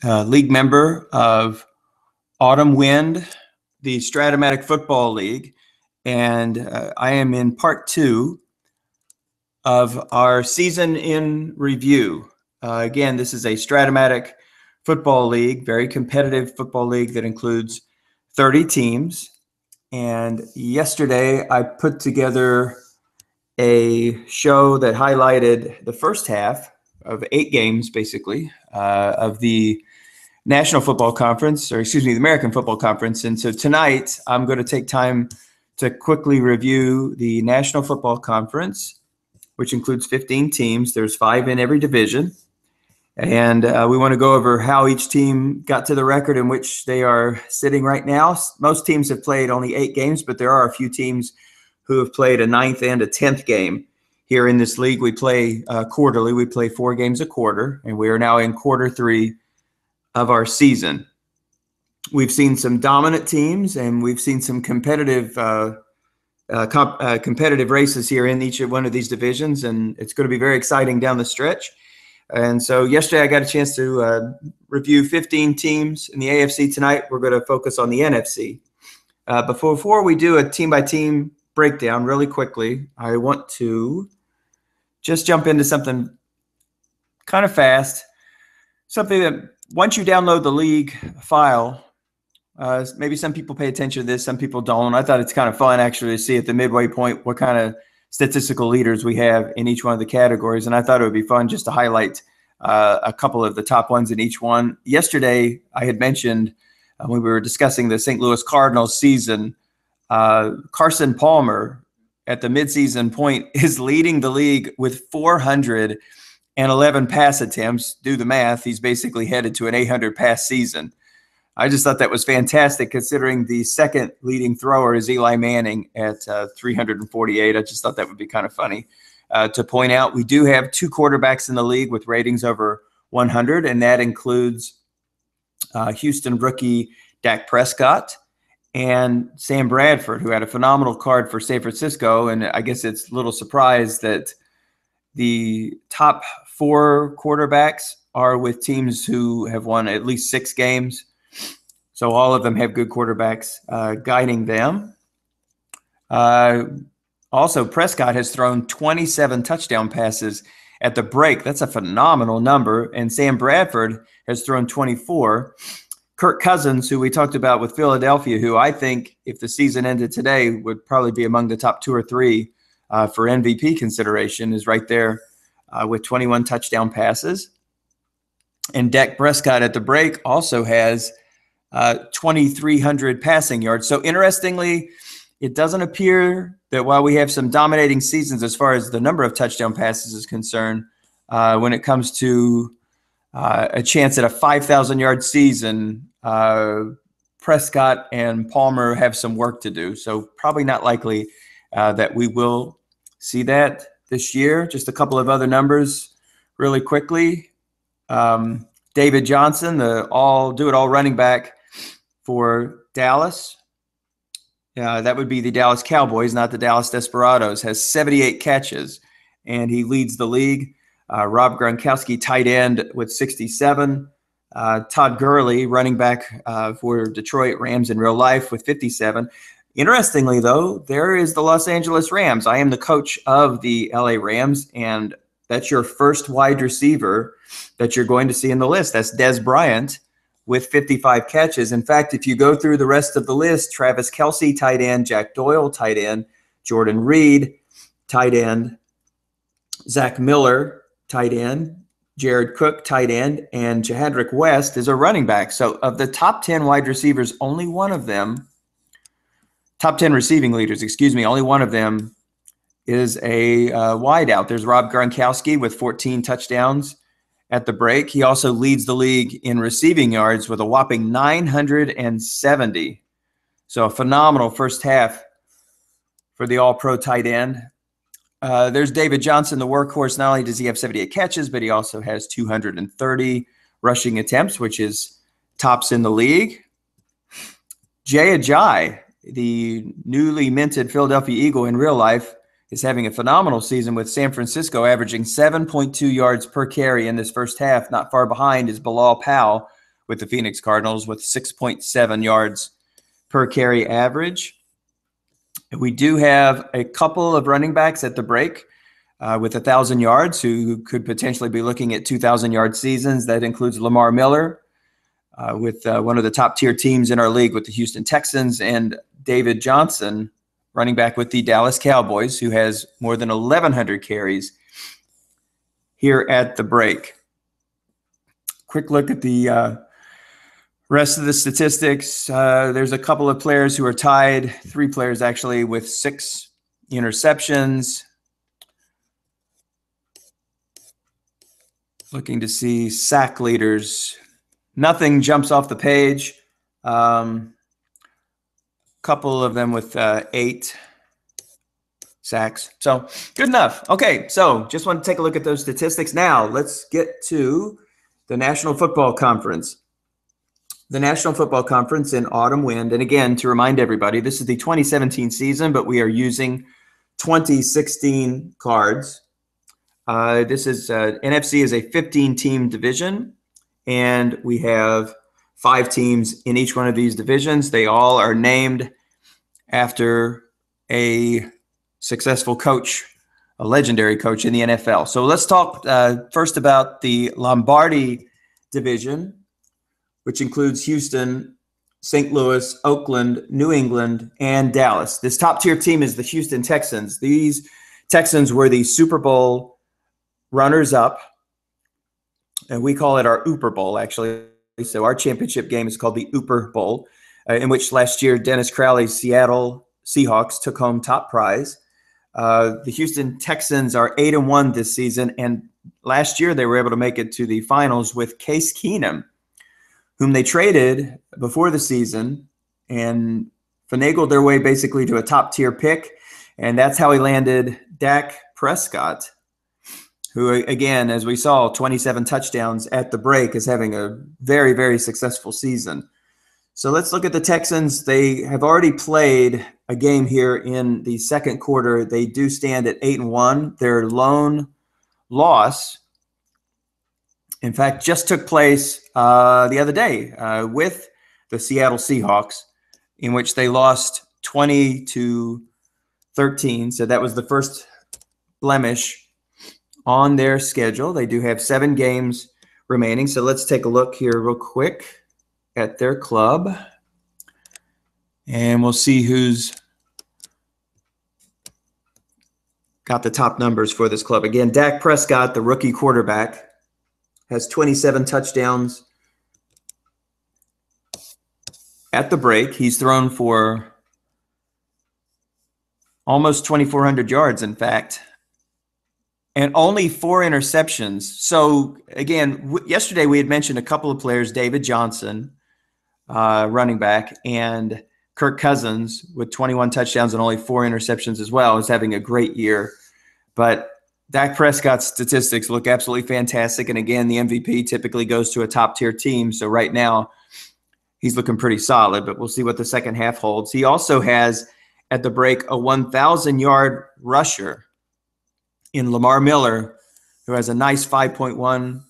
league member of Autumn Wind, the Stratomatic Football League, and I am in part 2 of our season in review. Again, this is a Stratomatic Football League, very competitive football league that includes 30 teams. And yesterday I put together a show that highlighted the first half of 8 games, basically, of the National Football Conference, or excuse me, the American Football Conference. And so tonight I'm going to take time to quickly review the National Football Conference, which includes 15 teams. There's 5 in every division. And we want to go over how each team got to the record in which they are sitting right now. Most teams have played only 8 games, but there are a few teams who have played a 9th and a 10th game. Here in this league, we play quarterly. We play 4 games a quarter, and we are now in quarter 3 of our season. We've seen some dominant teams, and we've seen some competitive competitive races here in each one of these divisions, and it's going to be very exciting down the stretch. And so yesterday I got a chance to review 15 teams in the AFC. Tonight we're going to focus on the NFC. Before we do a team-by-team breakdown really quickly, I want to just jump into something kind of fast, something that once you download the league file, maybe some people pay attention to this, some people don't. I thought it's kind of fun actually to see at the midway point what kind of statistical leaders we have in each one of the categories. And I thought it would be fun just to highlight a couple of the top ones in each one. Yesterday, I had mentioned when we were discussing the St. Louis Cardinals season, Carson Palmer at the midseason point is leading the league with 411 pass attempts. Do the math. He's basically headed to an 800 pass season. I just thought that was fantastic considering the second leading thrower is Eli Manning at 348. I just thought that would be kind of funny to point out. We do have 2 quarterbacks in the league with ratings over 100, and that includes Houston rookie Dak Prescott and Sam Bradford, who had a phenomenal card for San Francisco. And I guess it's a little surprise that the top 4 quarterbacks are with teams who have won at least 6 games. So all of them have good quarterbacks guiding them. Also, Prescott has thrown 27 touchdown passes at the break. That's a phenomenal number. And Sam Bradford has thrown 24. Kirk Cousins, who we talked about with Philadelphia, who I think if the season ended today would probably be among the top 2 or 3 for MVP consideration, is right there with 21 touchdown passes. And Dak Prescott at the break also has 2,300 passing yards. So interestingly, it doesn't appear that while we have some dominating seasons as far as the number of touchdown passes is concerned, when it comes to a chance at a 5,000-yard season, Prescott and Palmer have some work to do. So probably not likely that we will see that this year. Just a couple of other numbers really quickly. David Johnson, the all-do-it-all running back for Dallas, that would be the Dallas Cowboys, not the Dallas Desperados, has 78 catches, and he leads the league. Rob Gronkowski, tight end, with 67. Todd Gurley, running back for Detroit Rams in real life, with 57. Interestingly, though, there is the Los Angeles Rams. I am the coach of the LA Rams, and that's your first wide receiver that you're going to see in the list. That's Dez Bryant with 55 catches. In fact, if you go through the rest of the list, Travis Kelce, tight end, Jack Doyle, tight end, Jordan Reed, tight end, Zach Miller, tight end, Jared Cook, tight end, and Jahadrick West is a running back. So of the top 10 wide receivers, only one of them, top 10 receiving leaders, excuse me, only one of them is a wideout. There's Rob Gronkowski with 14 touchdowns at the break. He also leads the league in receiving yards with a whopping 970. So a phenomenal first half for the all-pro tight end. There's David Johnson, the workhorse. Not only does he have 78 catches, but he also has 230 rushing attempts, which is tops in the league. Jay Ajayi, the newly minted Philadelphia Eagle in real life, is having a phenomenal season with San Francisco, averaging 7.2 yards per carry in this first half. Not far behind is Bilal Powell with the Phoenix Cardinals with 6.7 yards per carry average. We do have a couple of running backs at the break with 1,000 yards who could potentially be looking at 2,000-yard seasons. That includes Lamar Miller with one of the top-tier teams in our league with the Houston Texans, and David Johnson, running back with the Dallas Cowboys, who has more than 1,100 carries here at the break. Quick look at the rest of the statistics. There's a couple of players who are tied, 3 players actually, with 6 interceptions. Looking to see sack leaders. Nothing jumps off the page. Couple of them with 8 sacks. So good enough. Okay, so just want to take a look at those statistics. Now let's get to the National Football Conference. The National Football Conference in autumn wind. And again, to remind everybody, this is the 2017 season, but we are using 2016 cards. This is NFC is a 15-team division, and we have 5 teams in each one of these divisions. They all are named after a successful coach, a legendary coach in the NFL. So let's talk first about the Lombardi division, which includes Houston, St. Louis, Oakland, New England, and Dallas. This top-tier team is the Houston Texans. These Texans were the Super Bowl runners-up, and we call it our Ooper Bowl, actually. So our championship game is called the Ooper Bowl, in which last year Dennis Crowley's Seattle Seahawks took home top prize. The Houston Texans are 8-1 this season, and last year they were able to make it to the finals with Case Keenum, whom they traded before the season and finagled their way basically to a top-tier pick, and that's how he landed Dak Prescott, who, again, as we saw, 27 touchdowns at the break, is having a very, very successful season. So let's look at the Texans. They have already played a game here in the second quarter. They do stand at 8-1. Their lone loss, in fact, just took place the other day with the Seattle Seahawks, in which they lost 20-13. So that was the first blemish on their schedule. They do have 7 games remaining. So let's take a look here real quick at their club, and we'll see who's got the top numbers for this club. Again, Dak Prescott, the rookie quarterback, has 27 touchdowns at the break. He's thrown for almost 2,400 yards, in fact, and only 4 interceptions. So, again, yesterday we had mentioned a couple of players, David Johnson, running back, and Kirk Cousins with 21 touchdowns and only 4 interceptions as well, is having a great year. But Dak Prescott's statistics look absolutely fantastic. And, again, the MVP typically goes to a top-tier team. So right now he's looking pretty solid, but we'll see what the second half holds. He also has, at the break, a 1,000-yard rusher in Lamar Miller, who has a nice 5.1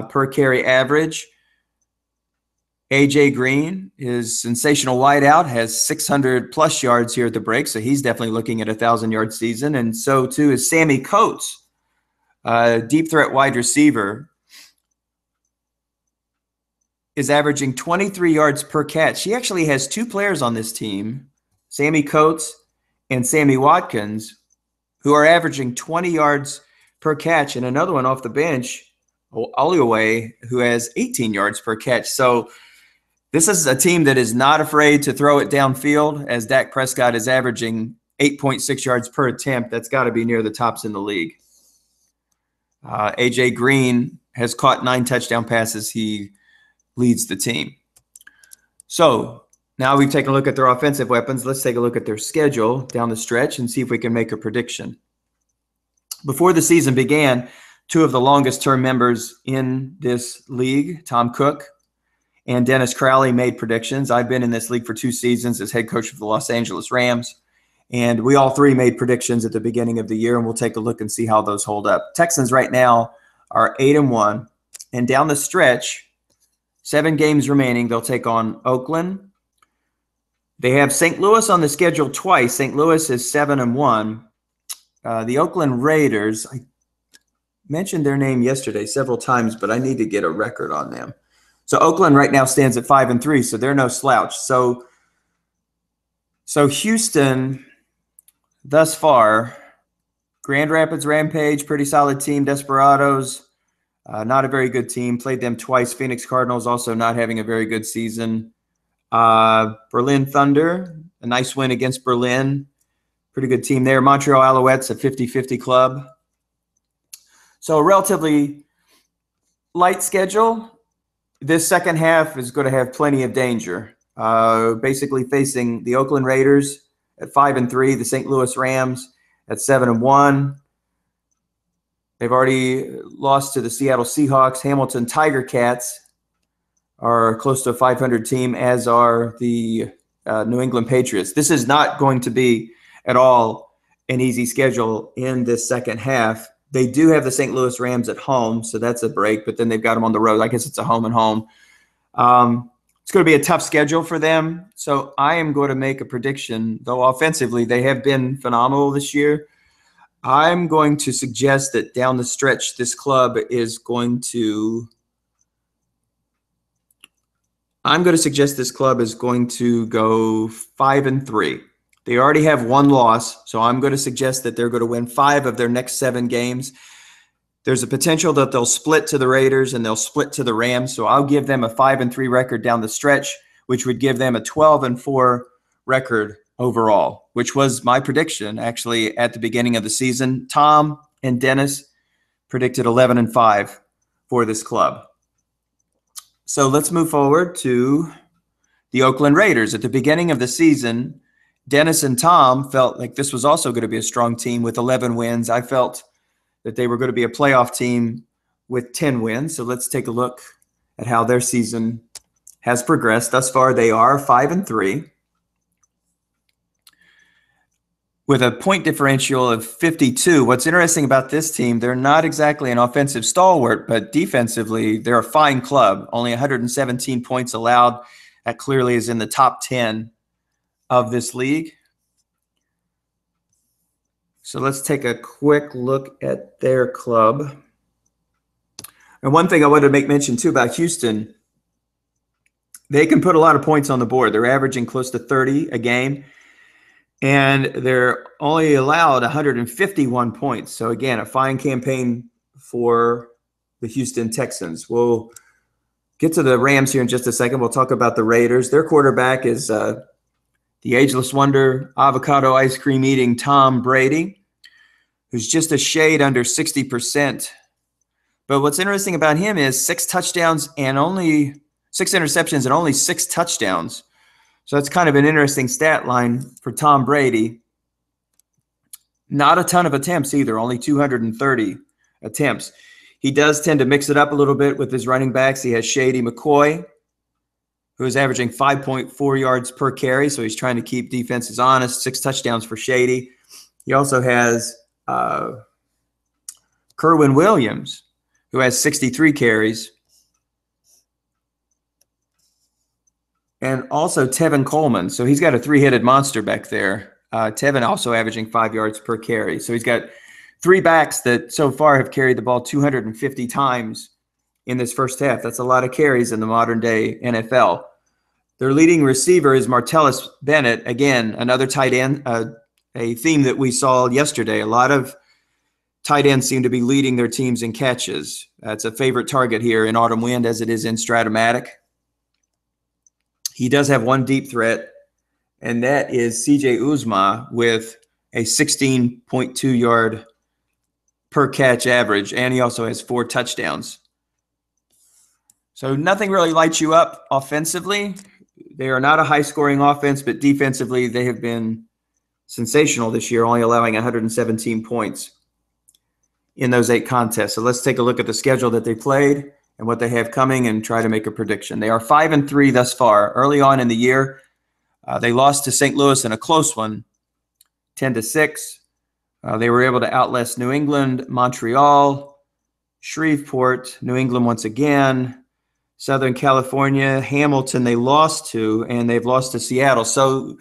per carry average. A.J. Green, his sensational wideout, has 600-plus yards here at the break, so he's definitely looking at a 1,000-yard season. And so, too, is Sammy Coates, deep threat wide receiver, is averaging 23 yards per catch. He actually has 2 players on this team, Sammy Coates and Sammy Watkins, who are averaging 20 yards per catch, and another one off the bench, Oliaway, who has 18 yards per catch. So this is a team that is not afraid to throw it downfield, as Dak Prescott is averaging 8.6 yards per attempt. That's got to be near the tops in the league. A.J. Green has caught 9 touchdown passes. He leads the team. So now we've taken a look at their offensive weapons. Let's take a look at their schedule down the stretch and see if we can make a prediction. Before the season began, 2 of the longest-term members in this league, Tom Cook and Dennis Crowley, made predictions. I've been in this league for 2 seasons as head coach of the Los Angeles Rams, and we all 3 made predictions at the beginning of the year, and we'll take a look and see how those hold up. Texans right now are 8-1, and down the stretch, 7 games remaining. They'll take on Oakland. They have St. Louis on the schedule twice. St. Louis is 7-1. The Oakland Raiders, I mentioned their name yesterday several times, but I need to get a record on them. So Oakland right now stands at 5-3, so they're no slouch. So Houston, thus far, Grand Rapids Rampage, pretty solid team. Desperados, not a very good team. Played them twice. Phoenix Cardinals also not having a very good season. Berlin Thunder, a nice win against Berlin. Pretty good team there. Montreal Alouettes, a 50-50 club. So a relatively light schedule. This second half is going to have plenty of danger. Basically facing the Oakland Raiders at 5-3, the St. Louis Rams at 7-1. They've already lost to the Seattle Seahawks. Hamilton Tiger Cats are close to a 500 team, as are the New England Patriots. This is not going to be at all an easy schedule in this second half. They do have the St. Louis Rams at home, so that's a break, but then they've got them on the road. I guess it's a home and home. It's going to be a tough schedule for them, so I am going to make a prediction. Though offensively they have been phenomenal this year, I'm going to suggest that down the stretch this club is going to – I'm going to suggest this club is going to go 5-3. They already have 1 loss, so I'm going to suggest that they're going to win 5 of their next 7 games. There's a potential that they'll split to the Raiders and they'll split to the Rams, so I'll give them a 5-3 record down the stretch, which would give them a 12-4 record overall, which was my prediction actually at the beginning of the season. Tom and Dennis predicted 11-5 for this club. So let's move forward to the Oakland Raiders. At the beginning of the season, Dennis and Tom felt like this was also going to be a strong team with 11 wins. I felt that they were going to be a playoff team with 10 wins. So let's take a look at how their season has progressed. Thus far, they are 5-3 with a point differential of 52. What's interesting about this team, they're not exactly an offensive stalwart, but defensively, they're a fine club. Only 117 points allowed. That clearly is in the top 10 of this league. So let's take a quick look at their club. And one thing I wanted to make mention too about Houston, they can put a lot of points on the board. They're averaging close to 30 a game, and they're only allowed 151 points. So again, a fine campaign for the Houston Texans. We'll get to the Rams here in just a second. We'll talk about the Raiders. Their quarterback is the ageless wonder, avocado ice cream eating Tom Brady, who's just a shade under 60%. But what's interesting about him is 6 touchdowns and only 6 interceptions and only 6 touchdowns. So that's kind of an interesting stat line for Tom Brady. Not a ton of attempts either, only 230 attempts. He does tend to mix it up a little bit with his running backs. He has Shady McCoy, who is averaging 5.4 yards per carry, so he's trying to keep defenses honest. 6 touchdowns for Shady. He also has Kerwin Williams, who has 63 carries. And also Tevin Coleman. So he's got a 3-headed monster back there. Tevin also averaging 5 yards per carry. So he's got 3 backs that so far have carried the ball 250 times in this first half. That's a lot of carries in the modern day NFL. Their leading receiver is Martellus Bennett. Again, another tight end, a theme that we saw yesterday. A lot of tight ends seem to be leading their teams in catches. It's a favorite target here in Autumn Wind as it is in Stratomatic. He does have one deep threat, and that is C.J. Uzomah with a 16.2 yard per catch average, and he also has 4 touchdowns. So nothing really lights you up offensively. They are not a high-scoring offense, but defensively they have been sensational this year, only allowing 117 points in those 8 contests. So let's take a look at the schedule that they played and what they have coming and try to make a prediction. They are 5-3 thus far. Early on in the year, they lost to St. Louis in a close one, 10-6. They were able to outlast New England, Montreal, Shreveport, New England once again, Southern California, Hamilton they lost to, and they've lost to Seattle. So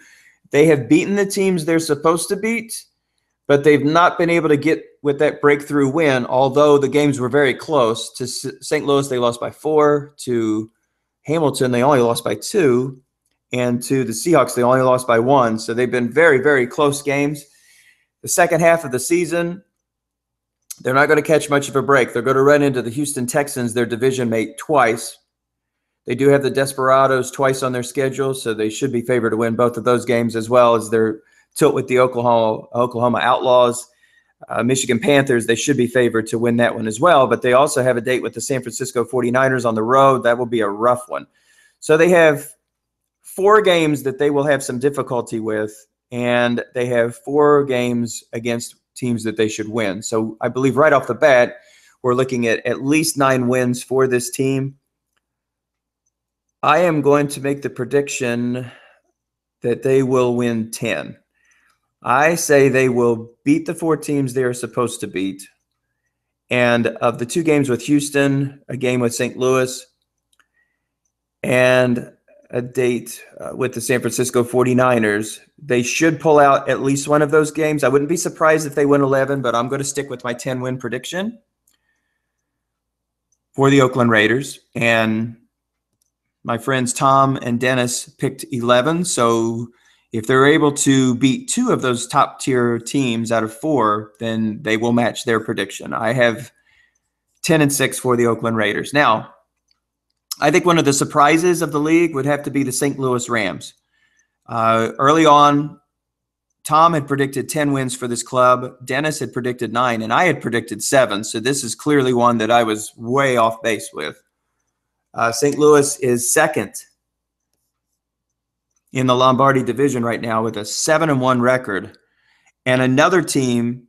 they have beaten the teams they're supposed to beat, but they've not been able to get with that breakthrough win, although the games were very close. To St. Louis, they lost by 4. To Hamilton, they only lost by 2. And to the Seahawks, they only lost by 1. So they've been very, very close games. The second half of the season, they're not going to catch much of a break. They're going to run into the Houston Texans, their division mate, twice. They do have the Desperados twice on their schedule, so they should be favored to win both of those games, as well as their tilt with the Oklahoma Outlaws. Michigan Panthers, they should be favored to win that one as well, but they also have a date with the San Francisco 49ers on the road. That will be a rough one. So they have 4 games that they will have some difficulty with, and they have 4 games against teams that they should win. So I believe right off the bat, we're looking at least 9 wins for this team. I am going to make the prediction that they will win 10. I say they will beat the 4 teams they are supposed to beat. And of the 2 games with Houston, a game with St. Louis, and a date with the San Francisco 49ers, they should pull out at least one of those games. I wouldn't be surprised if they win 11, but I'm going to stick with my 10-win prediction for the Oakland Raiders. And my friends Tom and Dennis picked 11. So if they're able to beat 2 of those top-tier teams out of 4, then they will match their prediction. I have 10-6 for the Oakland Raiders. Now, I think one of the surprises of the league would have to be the St. Louis Rams. Early on, Tom had predicted 10 wins for this club. Dennis had predicted 9, and I had predicted 7. So this is clearly one that I was way off base with. St. Louis is second in the Lombardi division right now with a 7-1 record, and another team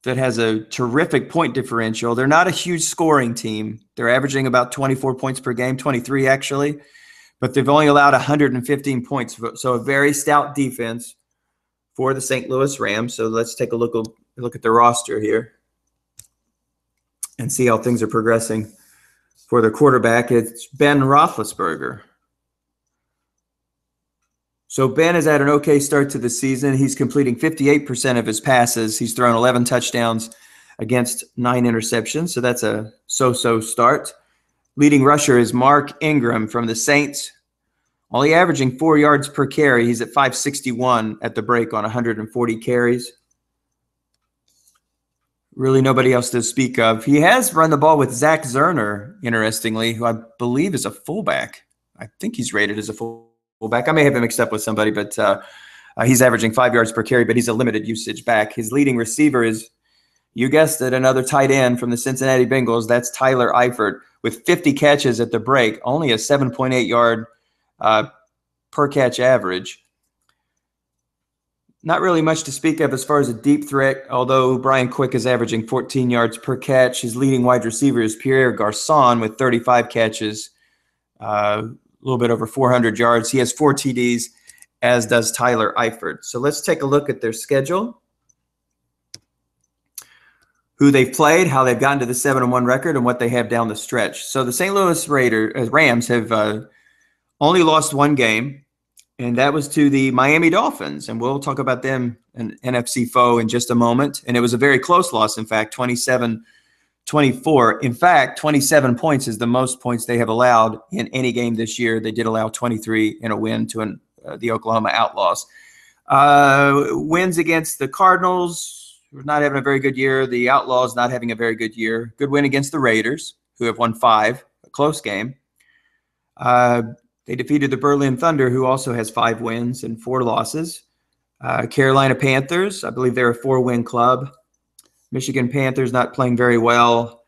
that has a terrific point differential. They're not a huge scoring team. They're averaging about 24 points per game, 23 actually, but they've only allowed 115 points. So a very stout defense for the St. Louis Rams. So let's take a look at the roster here and see how things are progressing. For the quarterback, it's Ben Roethlisberger. So Ben has had an okay start to the season. He's completing 58% of his passes. He's thrown 11 touchdowns against 9 interceptions. So that's a so-so start. Leading rusher is Mark Ingram from the Saints. Only averaging 4 yards per carry. He's at 561 at the break on 140 carries. Really nobody else to speak of. He has run the ball with Zach Zerner, interestingly, who I believe is a fullback. I think he's rated as a fullback. I may have him mixed up with somebody, but he's averaging 5 yards per carry, but he's a limited usage back. His leading receiver is, you guessed it, another tight end from the Cincinnati Bengals. That's Tyler Eifert with 50 catches at the break, only a 7.8 yard per catch average. Not really much to speak of as far as a deep threat, although Brian Quick is averaging 14 yards per catch. His leading wide receiver is Pierre Garçon with 35 catches, a little bit over 400 yards. He has 4 TDs, as does Tyler Eifert. So let's take a look at their schedule, who they've played, how they've gotten to the 7-1 record, and what they have down the stretch. So the St. Louis Rams have only lost 1 game, and that was to the Miami Dolphins. And we'll talk about them, an NFC foe, in just a moment. And it was a very close loss, in fact, 27-24. In fact, 27 points is the most points they have allowed in any game this year. They did allow 23 in a win to the Oklahoma Outlaws. Wins against the Cardinals, who are not having a very good year. The Outlaws not having a very good year. Good win against the Raiders, who have won 5, a close game. They defeated the Berlin Thunder, who also has 5 wins and 4 losses. Carolina Panthers, I believe they're a 4-win club. Michigan Panthers not playing very well.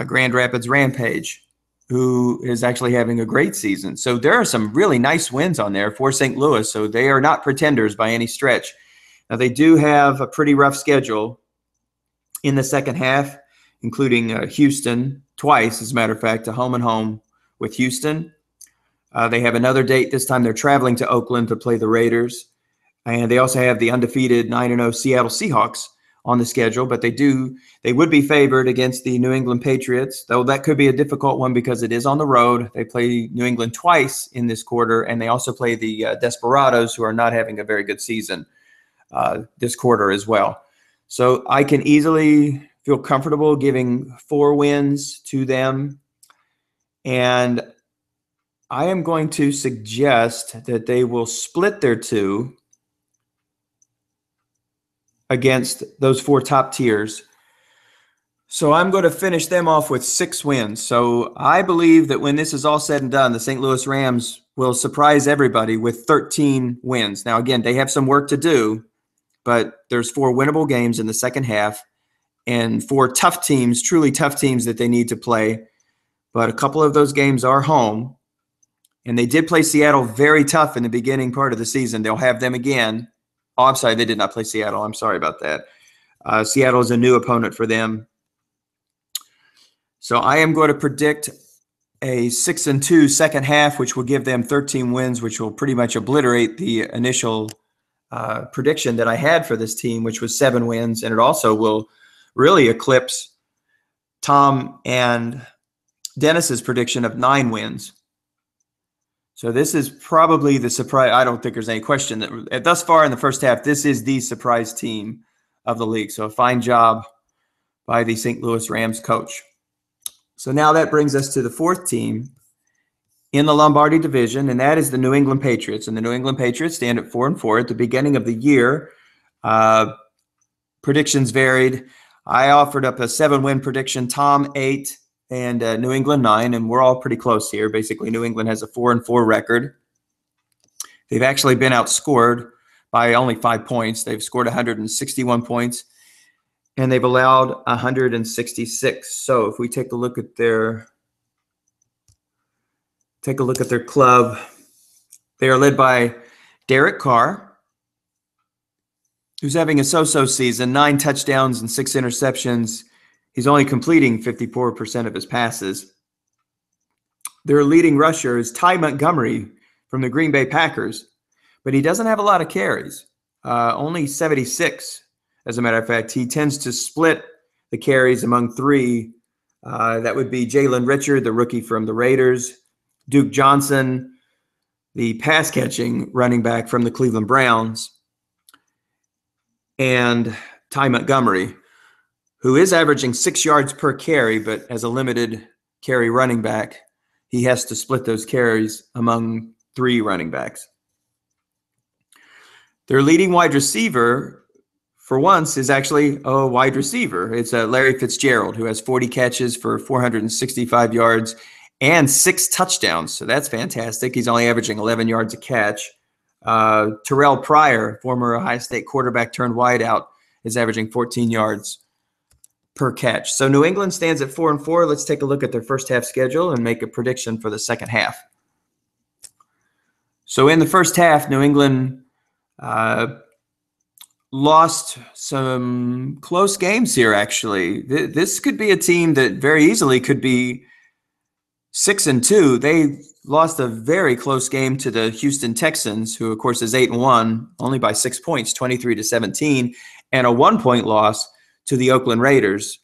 Grand Rapids Rampage, who is actually having a great season. So there are some really nice wins on there for St. Louis. So they are not pretenders by any stretch. Now, they do have a pretty rough schedule in the second half, including Houston twice, as a matter of fact, a home and home with Houston. They have another date. This time they're traveling to Oakland to play the Raiders. And they also have the undefeated 9-0 Seattle Seahawks on the schedule, but they would be favored against the New England Patriots, though that could be a difficult one because it is on the road. They play New England twice in this quarter, and they also play the Desperados, who are not having a very good season this quarter as well. So I can easily feel comfortable giving 4 wins to them, and I am going to suggest that they will split their 2 against those 4 top tiers. So I'm going to finish them off with 6 wins. So I believe that when this is all said and done, the St. Louis Rams will surprise everybody with 13 wins. Now, again, they have some work to do, but there's 4 winnable games in the second half and 4 tough teams, truly tough teams that they need to play. But a couple of those games are home, and they did play Seattle very tough in the beginning part of the season. They'll have them again. Oh, I'm sorry, they did not play Seattle. I'm sorry about that. Seattle is a new opponent for them. So I am going to predict a 6-2 second half, which will give them 13 wins, which will pretty much obliterate the initial prediction that I had for this team, which was 7 wins. And it also will really eclipse Tom and Dennis's prediction of 9 wins. So this is probably the surprise. I don't think there's any question that thus far in the first half, this is the surprise team of the league. So a fine job by the St. Louis Rams coach. So now that brings us to the 4th team in the Lombardi division, and that is the New England Patriots. And the New England Patriots stand at 4-4 at the beginning of the year. Predictions varied. I offered up a 7-win prediction, Tom 8, and New England 9, and we're all pretty close here. Basically, New England has a 4-4 record. They've actually been outscored by only 5 points. They've scored 161 points, and they've allowed 166. So if we take a look at their club, they are led by Derek Carr, who's having a so-so season, 9 touchdowns and 6 interceptions. He's only completing 54% of his passes. Their leading rusher is Ty Montgomery from the Green Bay Packers, but he doesn't have a lot of carries, only 76. As a matter of fact, he tends to split the carries among 3. That would be Jalen Richard, the rookie from the Raiders, Duke Johnson, the pass-catching running back from the Cleveland Browns, and Ty Montgomery, who is averaging 6 yards per carry, but as a limited carry running back, he has to split those carries among 3 running backs. Their leading wide receiver, for once, is actually a wide receiver. It's Larry Fitzgerald, who has 40 catches for 465 yards and 6 touchdowns. So that's fantastic. He's only averaging 11 yards a catch. Terrell Pryor, former Ohio State quarterback turned wideout, is averaging 14 yards per catch. So New England stands at 4-4. Let's take a look at their first half schedule and make a prediction for the second half. So in the first half, New England lost some close games here, actually. This could be a team that very easily could be 6-2. They lost a very close game to the Houston Texans, who, of course, is 8-1, only by 6 points, 23-17, and a 1-point loss to the Oakland Raiders,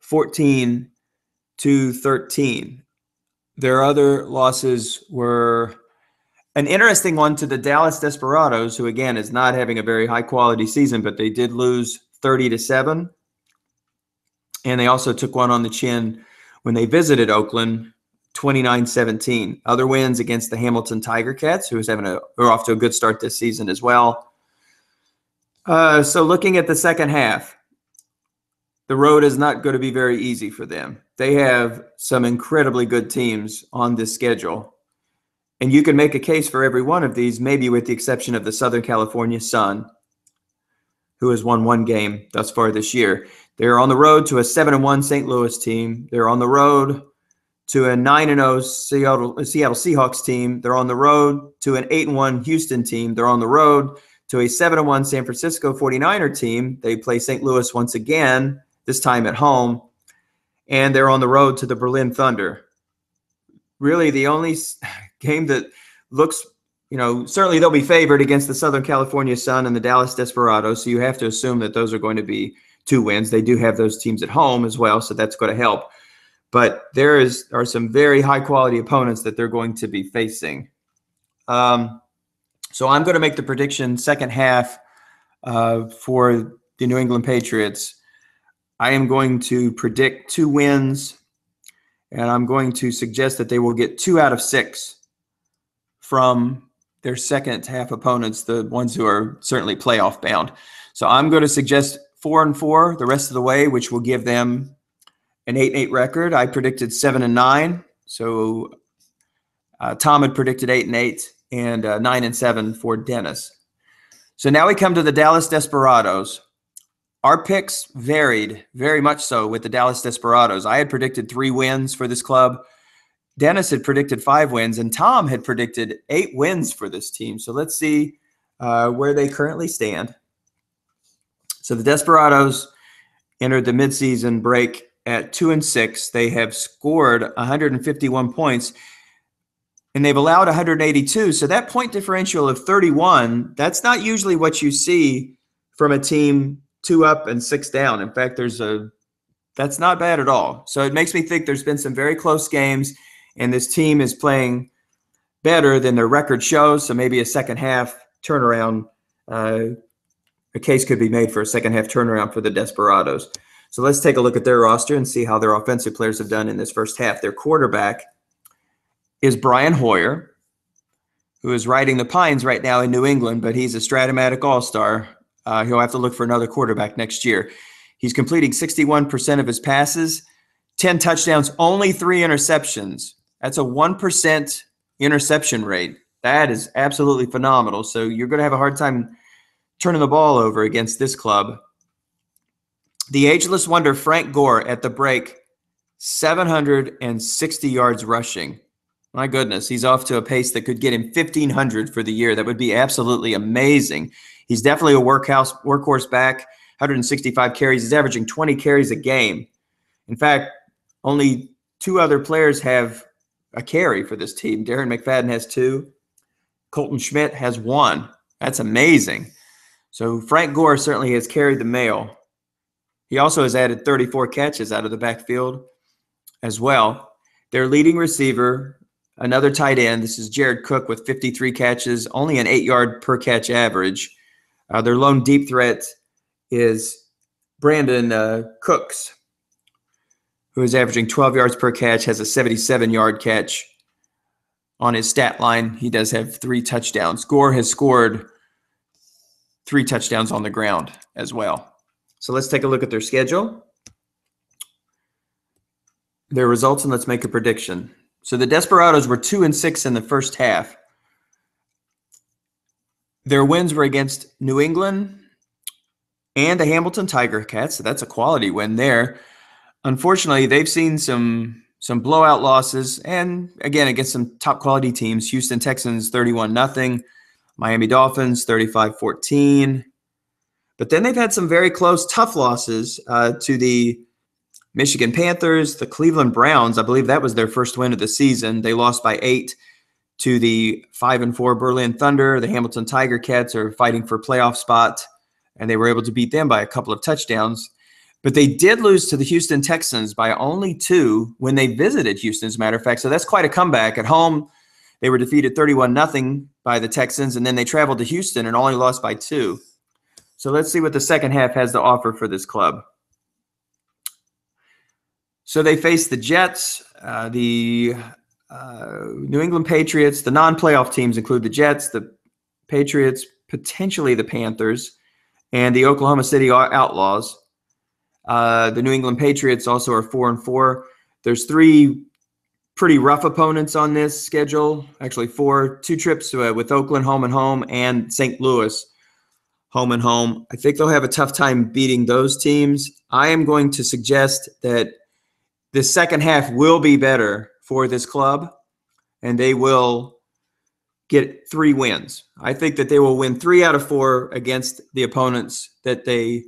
14-13. Their other losses were an interesting one to the Dallas Desperados, who, again, is not having a very high-quality season, but they did lose 30-7. And they also took one on the chin when they visited Oakland, 29-17. Other wins against the Hamilton Tiger Cats, who are off to a good start this season as well. So looking at the second half, the road is not going to be very easy for them. They have some incredibly good teams on this schedule. And you can make a case for every one of these, maybe with the exception of the Southern California Sun, who has won 1 game thus far this year. They're on the road to a 7-1 St. Louis team. They're on the road to a 9-0 Seattle Seahawks team. They're on the road to an 8-1 Houston team. They're on the road to a 7-1 San Francisco 49er team. They play St. Louis once again, this time at home. And they're on the road to the Berlin Thunder. Really, the only game that looks certainly they'll be favored against the Southern California Sun and the Dallas Desperados. So you have to assume that those are going to be 2 wins. They do have those teams at home as well, so that's going to help. But are some very high quality opponents that they're going to be facing. So I'm going to make the prediction second half for the New England Patriots. I am going to predict 2 wins, and I'm going to suggest that they will get 2 out of 6 from their second half opponents, the ones who are certainly playoff bound. So I'm going to suggest 4-4 the rest of the way, which will give them an 8-8 record. I predicted 7-9. So Tom had predicted 8-8 and 9-7 for Dennis. So now we come to the Dallas Desperados. Our picks varied very much so with the Dallas Desperados. I had predicted 3 wins for this club. Dennis had predicted 5 wins, and Tom had predicted 8 wins for this team. So let's see where they currently stand. So the Desperados entered the midseason break at 2-6. They have scored 151 points, and they've allowed 182. So that point differential of 31, that's not usually what you see from a team 2 up and 6 down. In fact, that's not bad at all. So it makes me think there's been some very close games, and this team is playing better than their record shows. So maybe a second half turnaround, a case could be made for a second half turnaround for the Desperados. So let's take a look at their roster and see how their offensive players have done in this first half. Their quarterback is Brian Hoyer, who is riding the pines right now in New England, but he's a Stratomatic All-Star. He'll have to look for another quarterback next year. He's completing 61% of his passes, 10 touchdowns, only 3 interceptions. That's a 1% interception rate. That is absolutely phenomenal. So you're going to have a hard time turning the ball over against this club. The ageless wonder, Frank Gore, at the break, 760 yards rushing. My goodness, he's off to a pace that could get him 1,500 for the year. That would be absolutely amazing. He's definitely a workhorse back, 165 carries. He's averaging 20 carries a game. In fact, only 2 other players have a carry for this team. Darren McFadden has 2. Colton Schmidt has 1. That's amazing. So Frank Gore certainly has carried the mail. He also has added 34 catches out of the backfield as well. Their leading receiver, another tight end, this is Jared Cook with 53 catches, only an 8-yard per catch average. Their lone deep threat is Brandon Cooks, who is averaging 12 yards per catch, has a 77-yard catch on his stat line. He does have 3 touchdowns. Gore has scored 3 touchdowns on the ground as well. So let's take a look at their schedule, their results, and let's make a prediction. So the Desperados were 2-6 in the first half. Their wins were against New England and the Hamilton Tiger Cats, so that's a quality win there. Unfortunately, they've seen some blowout losses, and again, against some top quality teams. Houston Texans 31-0, Miami Dolphins 35-14. But then they've had some very close, tough losses to the Michigan Panthers, the Cleveland Browns. I believe that was their first win of the season. They lost by 8 to the 5-4 Berlin Thunder. The Hamilton Tiger Cats are fighting for a playoff spot, and they were able to beat them by a couple of touchdowns. But they did lose to the Houston Texans by only 2 when they visited Houston, as a matter of fact. So that's quite a comeback. At home, they were defeated 31-0 by the Texans, and then they traveled to Houston and only lost by 2. So let's see what the second half has to offer for this club. So they face the Jets, the New England Patriots. The non-playoff teams include the Jets, the Patriots, potentially the Panthers, and the Oklahoma City Outlaws. The New England Patriots also are 4-4. There's 3 pretty rough opponents on this schedule. Actually, 4. 2 trips with Oakland home and home, and St. Louis home and home. I think they'll have a tough time beating those teams. I am going to suggest that the second half will be better for this club, and they will get 3 wins. I think that they will win 3 out of 4 against the opponents that they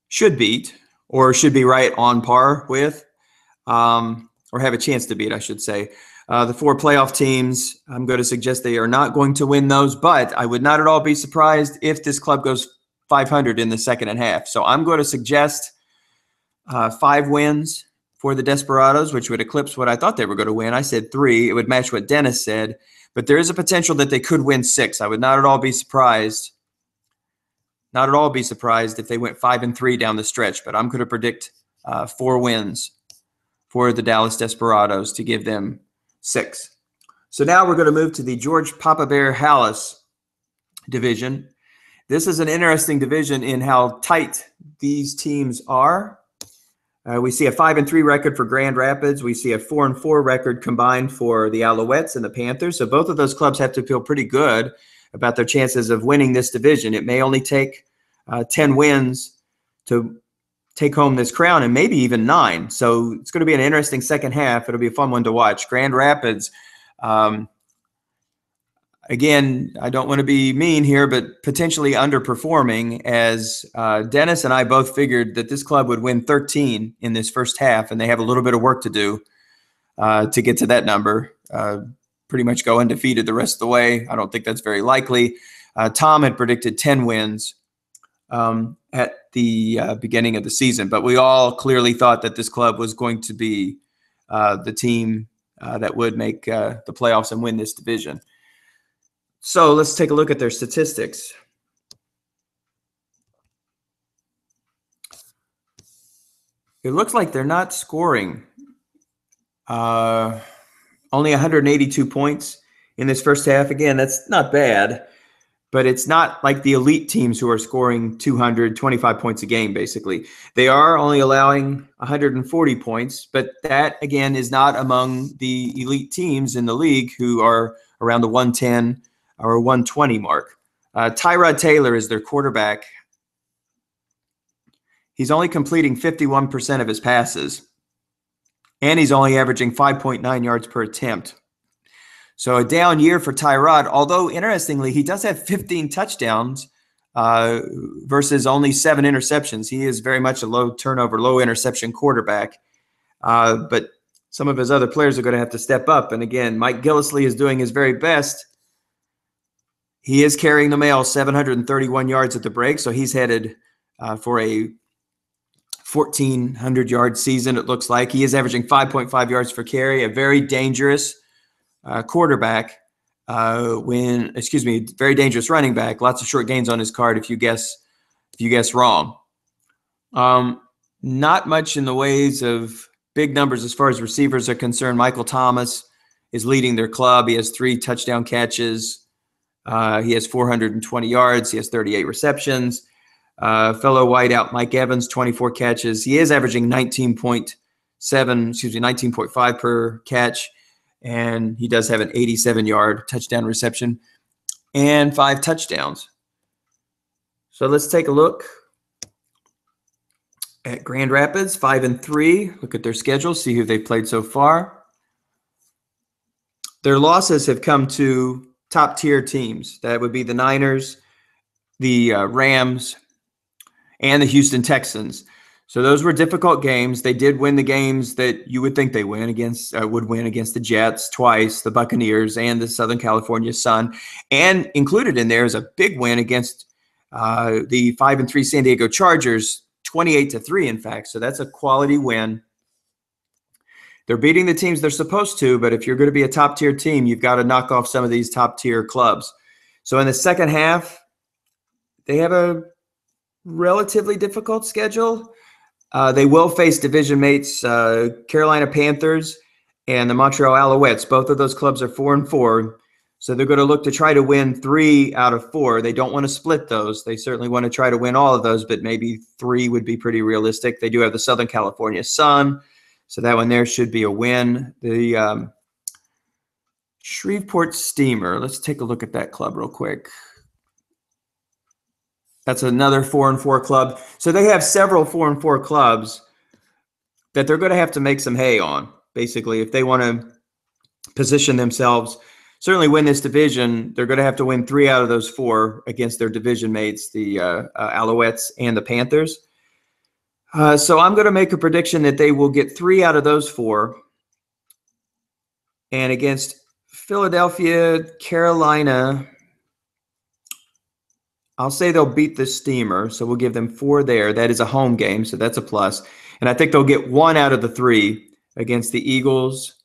should beat, or should be right on par with, or have a chance to beat, I should say. The 4 playoff teams, I'm going to suggest they are not going to win those, but I would not at all be surprised if this club goes 500 in the second half. So I'm going to suggest 5 wins for the Desperados, which would eclipse what I thought they were going to win. I said 3. It would match what Dennis said, but there is a potential that they could win 6. I would not at all be surprised. Not at all be surprised if they went 5-3 down the stretch, but I'm going to predict 4 wins for the Dallas Desperados to give them 6. So now we're going to move to the George Papa Bear Hallis division. This is an interesting division in how tight these teams are. We see a 5-3 record for Grand Rapids. We see a 4-4 record combined for the Alouettes and the Panthers. So both of those clubs have to feel pretty good about their chances of winning this division. It may only take 10 wins to take home this crown, and maybe even 9. So it's going to be an interesting second half. It'll be a fun one to watch. Grand Rapids, again, I don't want to be mean here, but potentially underperforming, as Dennis and I both figured that this club would win 13 in this first half, and they have a little bit of work to do to get to that number. Pretty much go undefeated the rest of the way. I don't think that's very likely. Tom had predicted 10 wins at the beginning of the season, but we all clearly thought that this club was going to be the team that would make the playoffs and win this division. So let's take a look at their statistics. It looks like they're not scoring. Only 182 points in this first half. Again, that's not bad, but it's not like the elite teams who are scoring 225 points a game, basically. They are only allowing 140 points, but that, again, is not among the elite teams in the league who are around the 110 or 120 mark. Tyrod Taylor is their quarterback. He's only completing 51% of his passes, and he's only averaging 5.9 yards per attempt. So a down year for Tyrod, although interestingly, he does have 15 touchdowns versus only 7 interceptions. He is very much a low turnover, low interception quarterback. But some of his other players are going to have to step up. And again, Mike Gillislee is doing his very best. He is carrying the mail, 731 yards at the break. So he's headed for a 1,400-yard season, it looks like. He is averaging 5.5 yards per carry, a very dangerous quarterback very dangerous running back. Lots of short gains on his card if you guess wrong. Not much in the ways of big numbers as far as receivers are concerned. Michael Thomas is leading their club. He has 3 touchdown catches. He has 420 yards. He has 38 receptions. Fellow wideout Mike Evans, 24 catches. He is averaging 19.5 per catch. And he does have an 87-yard touchdown reception and 5 touchdowns. So let's take a look at Grand Rapids, 5-3. Look at their schedule, see who they've played so far. Their losses have come to top-tier teams. That would be the Niners, the Rams, and the Houston Texans. So those were difficult games. They did win the games that you would think they would win against the Jets twice, the Buccaneers, and the Southern California Sun. And included in there is a big win against the 5-3 San Diego Chargers, 28-3, in fact. So that's a quality win. They're beating the teams they're supposed to, but if you're going to be a top-tier team, you've got to knock off some of these top-tier clubs. So in the second half, they have a relatively difficult schedule. They will face division mates Carolina Panthers and the Montreal Alouettes. Both of those clubs are 4-4, so they're going to look to try to win 3 out of 4. They don't want to split those. They certainly want to try to win all of those, but maybe 3 would be pretty realistic. They do have the Southern California Sun, so that one there should be a win. The Shreveport Steamer, let's take a look at that club real quick. That's another 4-4 club. So they have several 4-4 clubs that they're going to have to make some hay on, basically, if they want to position themselves. Certainly win this division, they're going to have to win 3 out of those 4 against their division mates, the Alouettes and the Panthers. So I'm going to make a prediction that they will get 3 out of those 4. And against Philadelphia, Carolina, I'll say they'll beat the Steamer, so we'll give them 4 there. That is a home game, so that's a plus. And I think they'll get 1 out of the 3 against the Eagles,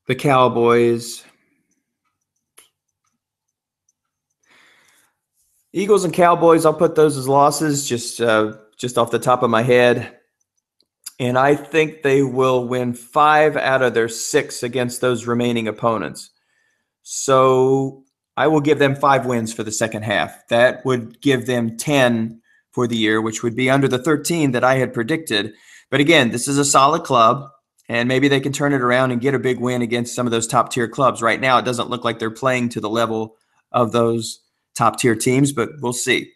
the Cowboys. Eagles and Cowboys, I'll put those as losses just off the top of my head. And I think they will win 5 out of their 6 against those remaining opponents. So I will give them 5 wins for the second half. That would give them 10 for the year, which would be under the 13 that I had predicted. But again, this is a solid club, and maybe they can turn it around and get a big win against some of those top-tier clubs. Right now, it doesn't look like they're playing to the level of those top-tier teams, but we'll see.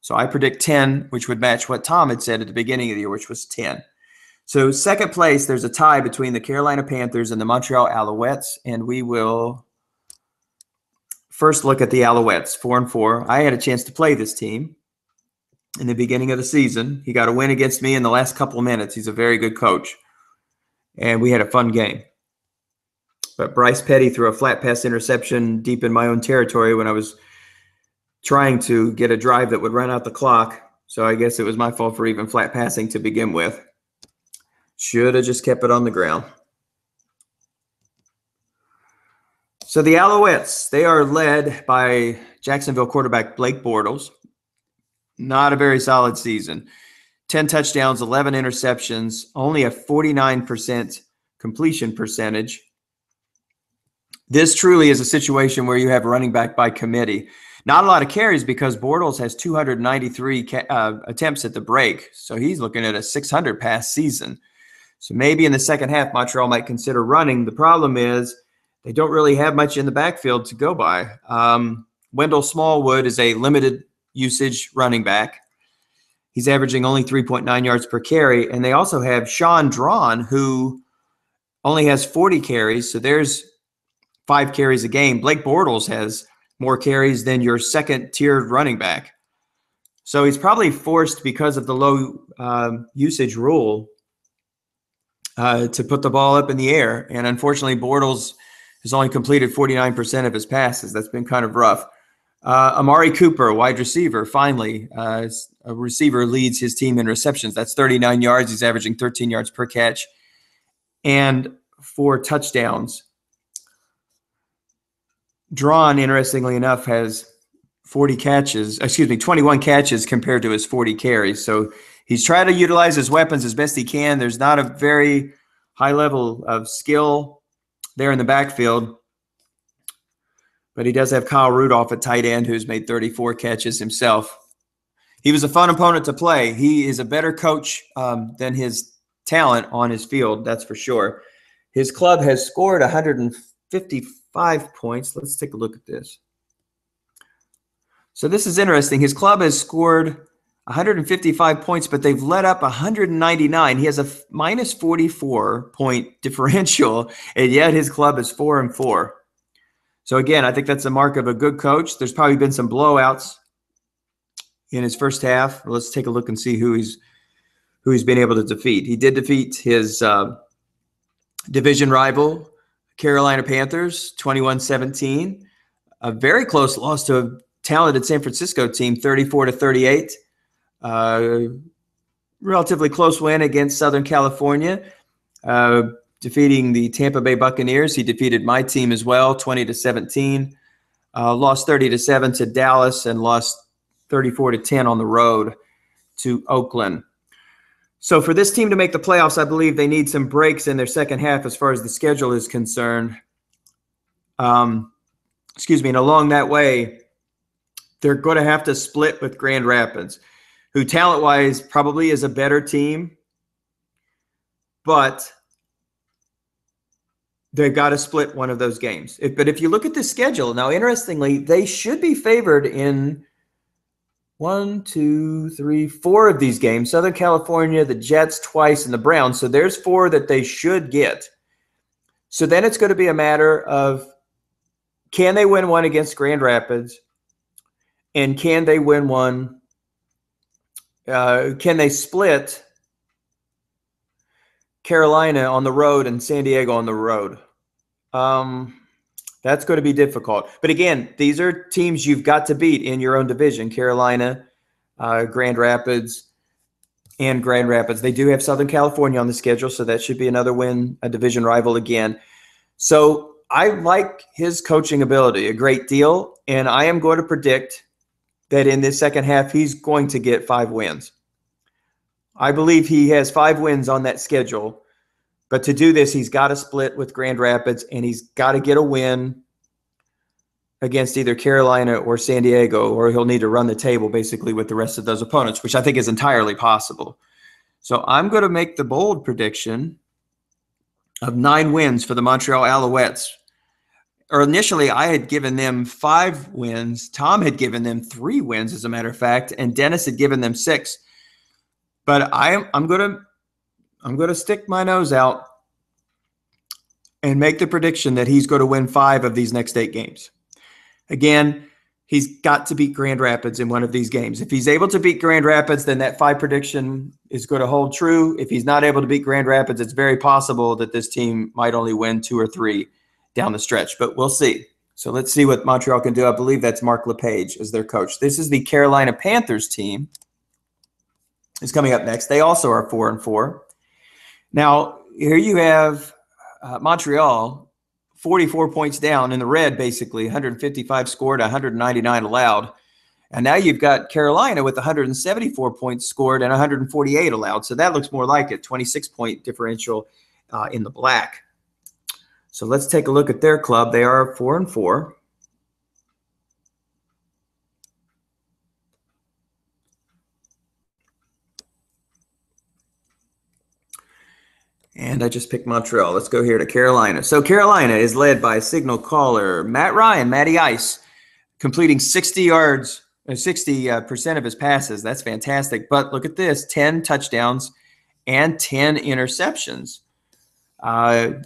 So I predict 10, which would match what Tom had said at the beginning of the year, which was 10. So second place, there's a tie between the Carolina Panthers and the Montreal Alouettes, and we will first look at the Alouettes, 4-4. I had a chance to play this team in the beginning of the season. He got a win against me in the last couple of minutes. He's a very good coach, and we had a fun game. But Bryce Petty threw a flat pass interception deep in my own territory when I was trying to get a drive that would run out the clock. So I guess it was my fault for even flat passing to begin with. Should have just kept it on the ground. So the Alouettes, they are led by Jacksonville quarterback Blake Bortles. Not a very solid season. 10 touchdowns, 11 interceptions, only a 49% completion percentage. This truly is a situation where you have a running back by committee. Not a lot of carries because Bortles has 293 attempts at the break. So he's looking at a 600 pass season. So maybe in the second half, Montreal might consider running. The problem is they don't really have much in the backfield to go by. Wendell Smallwood is a limited usage running back. He's averaging only 3.9 yards per carry. And they also have Sean Drawn, who only has 40 carries. So there's 5 carries a game. Blake Bortles has more carries than your second-tiered running back. So he's probably forced, because of the low usage rule, to put the ball up in the air. And unfortunately, Bortles has only completed 49% of his passes. That's been kind of rough. Amari Cooper, wide receiver, finally, a receiver leads his team in receptions. That's 39 yards. He's averaging 13 yards per catch and 4 touchdowns. Drawn, interestingly enough, has 21 catches compared to his 40 carries. So he's trying to utilize his weapons as best he can. There's not a very high level of skill there in the backfield. But he does have Kyle Rudolph at tight end, who's made 34 catches himself. He was a fun opponent to play. He is a better coach than his talent on his field, that's for sure. His club has scored 155 points. Let's take a look at this. So this is interesting. His club has scored 155 points, but they've let up 199. He has a minus 44-point differential, and yet his club is 4-4. So again, I think that's a mark of a good coach. There's probably been some blowouts in his first half. Let's take a look and see who he's been able to defeat. He did defeat his division rival, Carolina Panthers, 21-17. A very close loss to a talented San Francisco team, 34-38. Relatively close win against Southern California. Defeating the Tampa Bay Buccaneers. He defeated my team as well, 20-17. Lost 30-7 to Dallas and lost 34-10 on the road to Oakland. So for this team to make the playoffs, I believe they need some breaks in their second half as far as the schedule is concerned. And along that way, they're going to have to split with Grand Rapids, who talent-wise probably is a better team, but they've got to split one of those games. But if you look at the schedule, now, interestingly, they should be favored in 4 of these games. Southern California, the Jets twice, and the Browns. So there's 4 that they should get. So then it's going to be a matter of, can they win one against Grand Rapids? And can they win one? Can they split? Carolina on the road and San Diego on the road. That's going to be difficult. But again, these are teams you've got to beat in your own division. Carolina, Grand Rapids, and Grand Rapids. They do have Southern California on the schedule, so that should be another win, a division rival again. So I like his coaching ability a great deal, and I am going to predict that in this second half, he's going to get 5 wins. I believe he has 5 wins on that schedule. But to do this, he's got to split with Grand Rapids, and he's got to get a win against either Carolina or San Diego, or he'll need to run the table basically with the rest of those opponents, which I think is entirely possible. So I'm going to make the bold prediction of 9 wins for the Montreal Alouettes. Or initially, I had given them 5 wins. Tom had given them 3 wins, as a matter of fact, and Dennis had given them 6. But I'm going to stick my nose out and make the prediction that he's going to win 5 of these next 8 games. Again, he's got to beat Grand Rapids in one of these games. If he's able to beat Grand Rapids, then that 5 prediction is going to hold true. If he's not able to beat Grand Rapids, it's very possible that this team might only win 2 or 3 down the stretch, but we'll see. So let's see what Montreal can do. I believe that's Mark LePage as their coach. This is the Carolina Panthers team. Is coming up next. They also are 4-4. Now, here you have Montreal, 44 points down in the red, basically, 155 scored, 199 allowed. And now you've got Carolina with 174 points scored and 148 allowed. So that looks more like it, 26-point differential in the black. So let's take a look at their club. They are 4-4. And I just picked Montreal. Let's go here to Carolina. So Carolina is led by signal caller Matt Ryan, Matty Ice, completing 60 yards, 60% of his passes. That's fantastic. But look at this, 10 touchdowns and 10 interceptions. How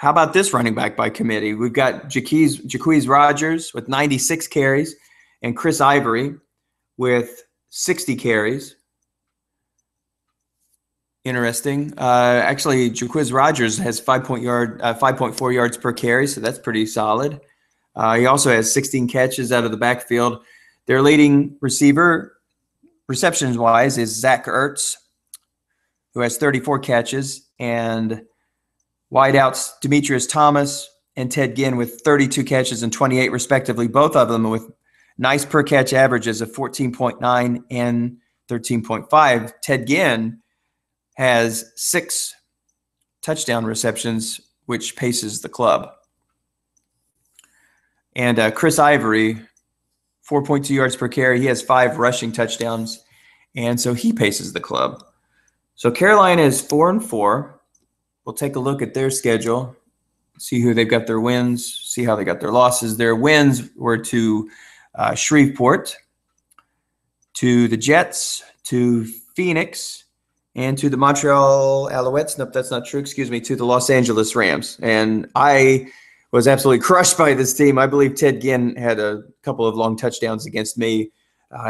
about this running back by committee? We've got Jaquez Rogers with 96 carries and Chris Ivory with 60 carries. Interesting. Actually, Jaquez Rogers has 5.4 yards per carry, so that's pretty solid. He also has 16 catches out of the backfield. Their leading receiver, receptions-wise, is Zach Ertz, who has 34 catches, and wideouts Demetrius Thomas and Ted Ginn with 32 catches and 28 respectively, both of them with nice per-catch averages of 14.9 and 13.5. Ted Ginn has 6 touchdown receptions, which paces the club. And Chris Ivory, 4.2 yards per carry. He has 5 rushing touchdowns, and so he paces the club. So Carolina is 4-4. We'll take a look at their schedule, see who they've got their wins, see how they got their losses. Their wins were to Shreveport, to the Jets, to Phoenix, and to the Montreal Alouettes. Nope, that's not true. Excuse me, to the Los Angeles Rams. And I was absolutely crushed by this team. I believe Ted Ginn had a couple of long touchdowns against me.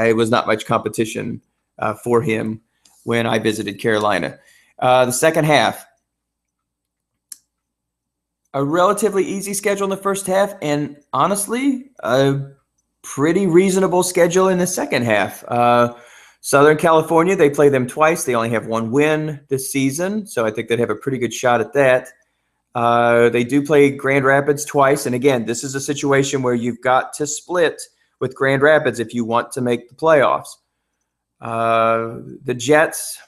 It was not much competition for him when I visited Carolina. The second half, a relatively easy schedule in the first half, and honestly, a pretty reasonable schedule in the second half. Southern California, they play them twice. They only have 1 win this season, so I think they'd have a pretty good shot at that. They do play Grand Rapids twice, and again, this is a situation where you've got to split with Grand Rapids if you want to make the playoffs. The Jets,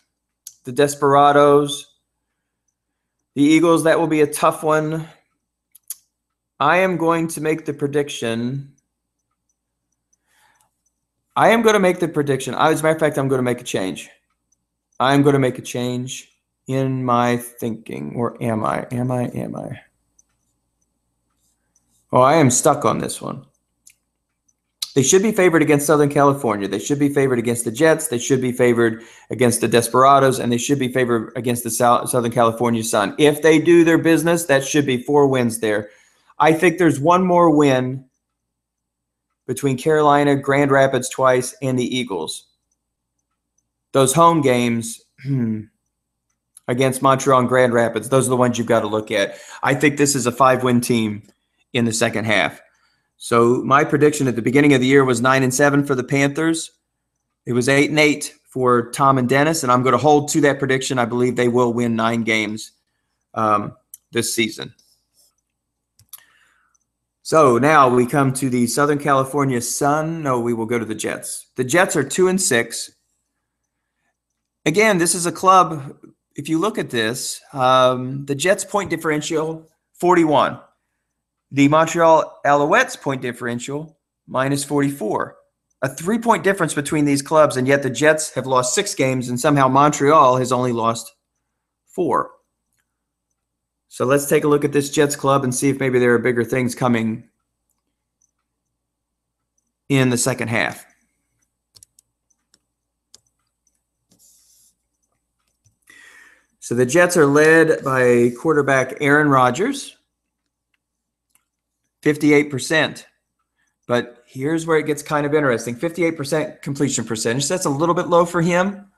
the Desperados, the Eagles, that will be a tough one. I am going to make the prediction. As a matter of fact, I'm going to make a change. I'm going to make a change in my thinking. Or am I? Oh, I am stuck on this one. They should be favored against Southern California. They should be favored against the Jets. They should be favored against the Desperados. And they should be favored against the Southern California Sun. If they do their business, that should be 4 wins there. I think there's one more win between Carolina, Grand Rapids twice, and the Eagles. Those home games, against Montreal and Grand Rapids. Those are the ones you've got to look at. I think this is a 5-win team in the second half. So my prediction at the beginning of the year was 9-7 for the Panthers. It was 8-8 for Tom and Dennis, and I'm going to hold to that prediction. I believe they will win 9 games this season. So now we come to the Southern California Sun. No, we will go to the Jets. The Jets are 2-6. Again, this is a club, if you look at this, the Jets' point differential, 41. The Montreal Alouettes' point differential, minus 44. A 3-point difference between these clubs, and yet the Jets have lost 6 games, and somehow Montreal has only lost 4. So let's take a look at this Jets club and see if maybe there are bigger things coming in the second half. So the Jets are led by quarterback Aaron Rodgers, 58%. But here's where it gets kind of interesting. 58% completion percentage. That's a little bit low for him.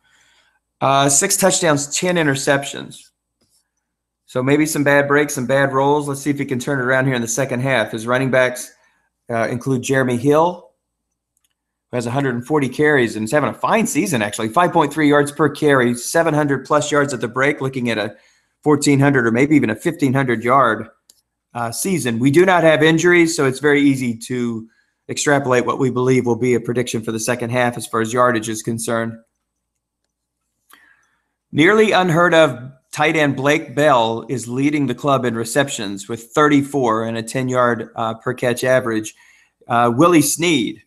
6 touchdowns, 10 interceptions. So maybe some bad breaks, some bad rolls. Let's see if he can turn it around here in the second half. His running backs include Jeremy Hill, who has 140 carries and is having a fine season, actually. 5.3 yards per carry, 700-plus yards at the break, looking at a 1,400 or maybe even a 1,500-yard season. We do not have injuries, so it's very easy to extrapolate what we believe will be a prediction for the second half as far as yardage is concerned. Nearly unheard of tight end Blake Bell is leading the club in receptions with 34 and a 10-yard per catch average. Willie Snead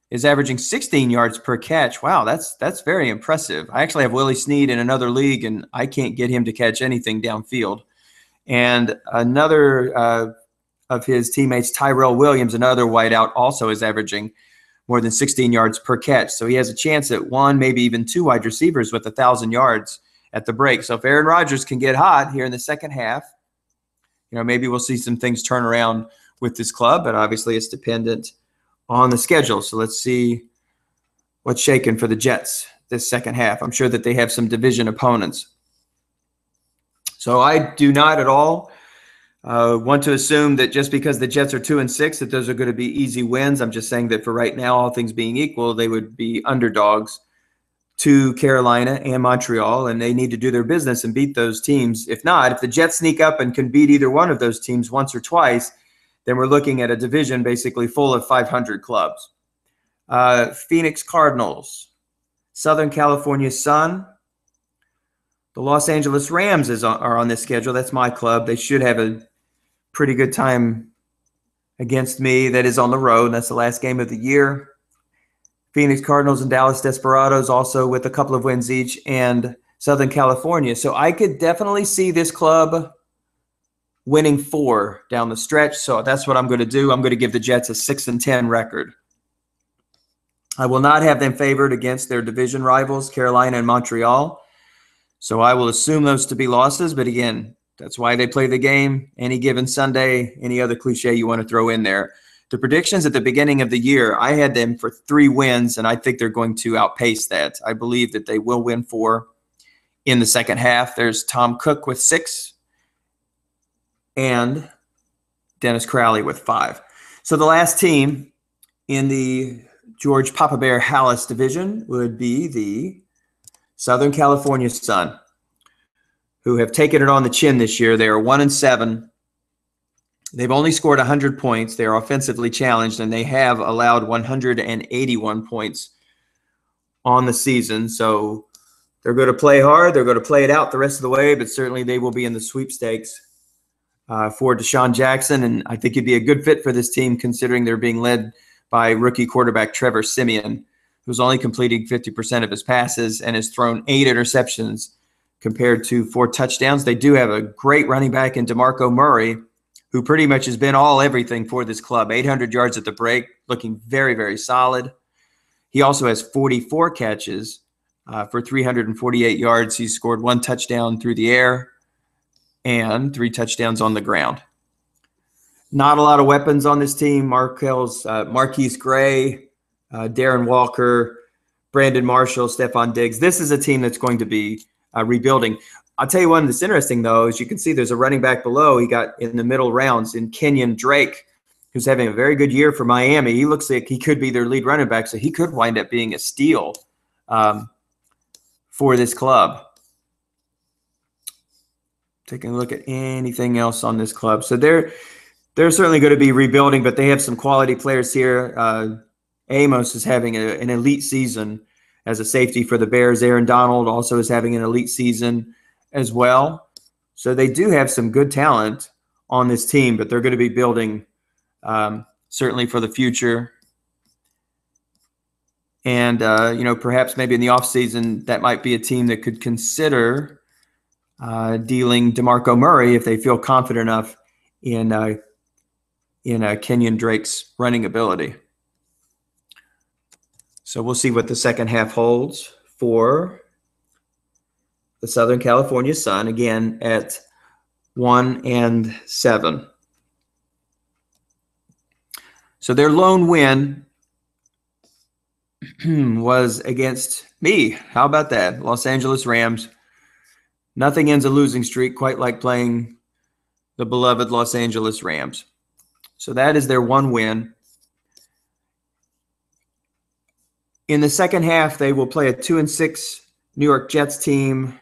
is averaging 16 yards per catch. Wow, that's very impressive. I actually have Willie Snead in another league, and I can't get him to catch anything downfield. And another of his teammates, Tyrell Williams, another wideout, also is averaging more than 16 yards per catch. So he has a chance at 1, maybe even 2 wide receivers with 1,000 yards at the break. So if Aaron Rodgers can get hot here in the second half, maybe we'll see some things turn around with this club, but obviously it's dependent on the schedule. So let's see what's shaking for the Jets this second half. I'm sure that they have some division opponents. So I do not at all want to assume that just because the Jets are 2-6 that those are going to be easy wins. I'm just saying that for right now, all things being equal, they would be underdogs to Carolina and Montreal, and they need to do their business and beat those teams. If not, if the Jets sneak up and can beat either one of those teams once or twice, then we're looking at a division basically full of 500 clubs. Phoenix Cardinals, Southern California Sun, the Los Angeles Rams are on this schedule. That's my club. They should have a pretty good time against me. That is on the road. That's the last game of the year. Phoenix Cardinals and Dallas Desperados also with a couple of wins each, and Southern California. So I could definitely see this club winning 4 down the stretch. So that's what I'm going to do. I'm going to give the Jets a 6-10 record. I will not have them favored against their division rivals, Carolina and Montreal. So I will assume those to be losses. But again, that's why they play the game. Any given Sunday, any other cliche you want to throw in there. The predictions at the beginning of the year, I had them for 3 wins, and I think they're going to outpace that. I believe that they will win 4 in the second half. There's Tom Cook with 6 and Dennis Crowley with 5. So the last team in the George Papa Bear Hallis division would be the Southern California Sun, who have taken it on the chin this year. They are 1-7. They've only scored 100 points. They are offensively challenged, and they have allowed 181 points on the season. So they're going to play hard. They're going to play it out the rest of the way, but certainly they will be in the sweepstakes for Deshaun Jackson, and I think he'd be a good fit for this team considering they're being led by rookie quarterback Trevor Siemian, who's only completing 50% of his passes and has thrown 8 interceptions compared to 4 touchdowns. They do have a great running back in DeMarco Murray, who pretty much has been everything for this club. 800 yards at the break, looking very, very solid. He also has 44 catches for 348 yards. He's scored 1 touchdown through the air and 3 touchdowns on the ground. Not a lot of weapons on this team. Marquise Gray, Darren Walker, Brandon Marshall, Stephon Diggs. This is a team that's going to be rebuilding. I'll tell you one that's interesting, though. As you can see, there's a running back below. He got in the middle rounds in Kenyon Drake, who's having a very good year for Miami. He looks like he could be their lead running back, so he could wind up being a steal for this club. Taking a look at anything else on this club. So they're certainly going to be rebuilding, but they have some quality players here. Amos is having an elite season as a safety for the Bears. Aaron Donald also is having an elite season as well. So they do have some good talent on this team, but they're going to be building certainly for the future. And, perhaps maybe in the offseason, that might be a team that could consider dealing DeMarco Murray if they feel confident enough in Kenyon Drake's running ability. So we'll see what the second half holds for the Southern California Sun, again at 1-7. So their lone win was against me. How about that? Los Angeles Rams. Nothing ends a losing streak quite like playing the beloved Los Angeles Rams. So that is their one win. In the second half, they will play a 2-6 New York Jets team,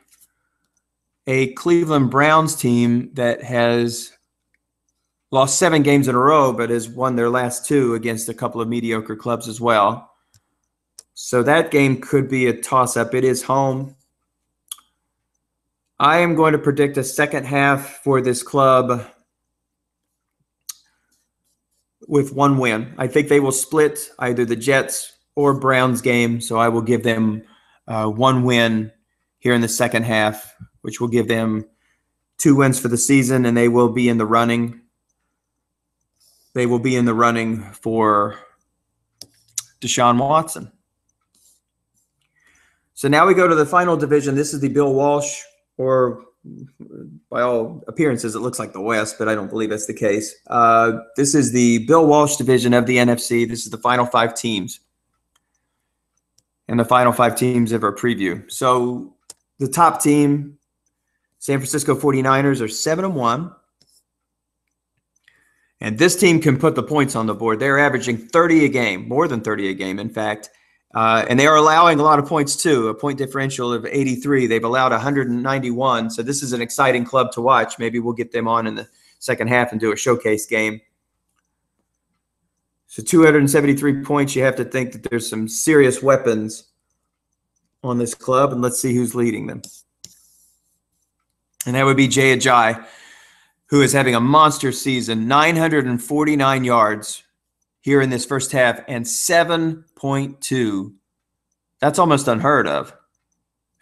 a Cleveland Browns team that has lost 7 games in a row, but has won their last 2 against a couple of mediocre clubs as well. So that game could be a toss-up. It is home. I am going to predict a second half for this club with 1 win. I think they will split either the Jets or Browns game, so I will give them 1 win here in the second half, which will give them 2 wins for the season, and they will be in the running. They will be in the running for Deshaun Watson. So now we go to the final division. This is the Bill Walsh, or by all appearances, it looks like the West, but I don't believe that's the case. This is the Bill Walsh division of the NFC. This is the final 5 teams. And the final 5 teams of our preview. So the top team, San Francisco 49ers, are 7-1. And this team can put the points on the board. They're averaging 30 a game, more than 30 a game, in fact. And they are allowing a lot of points, too, a point differential of 83. They've allowed 191. So this is an exciting club to watch. Maybe we'll get them on in the second half and do a showcase game. So 273 points, you have to think that there's some serious weapons on this club, and let's see who's leading them. And that would be Jay Ajayi, who is having a monster season, 949 yards here in this first half, and 7.2. That's almost unheard of.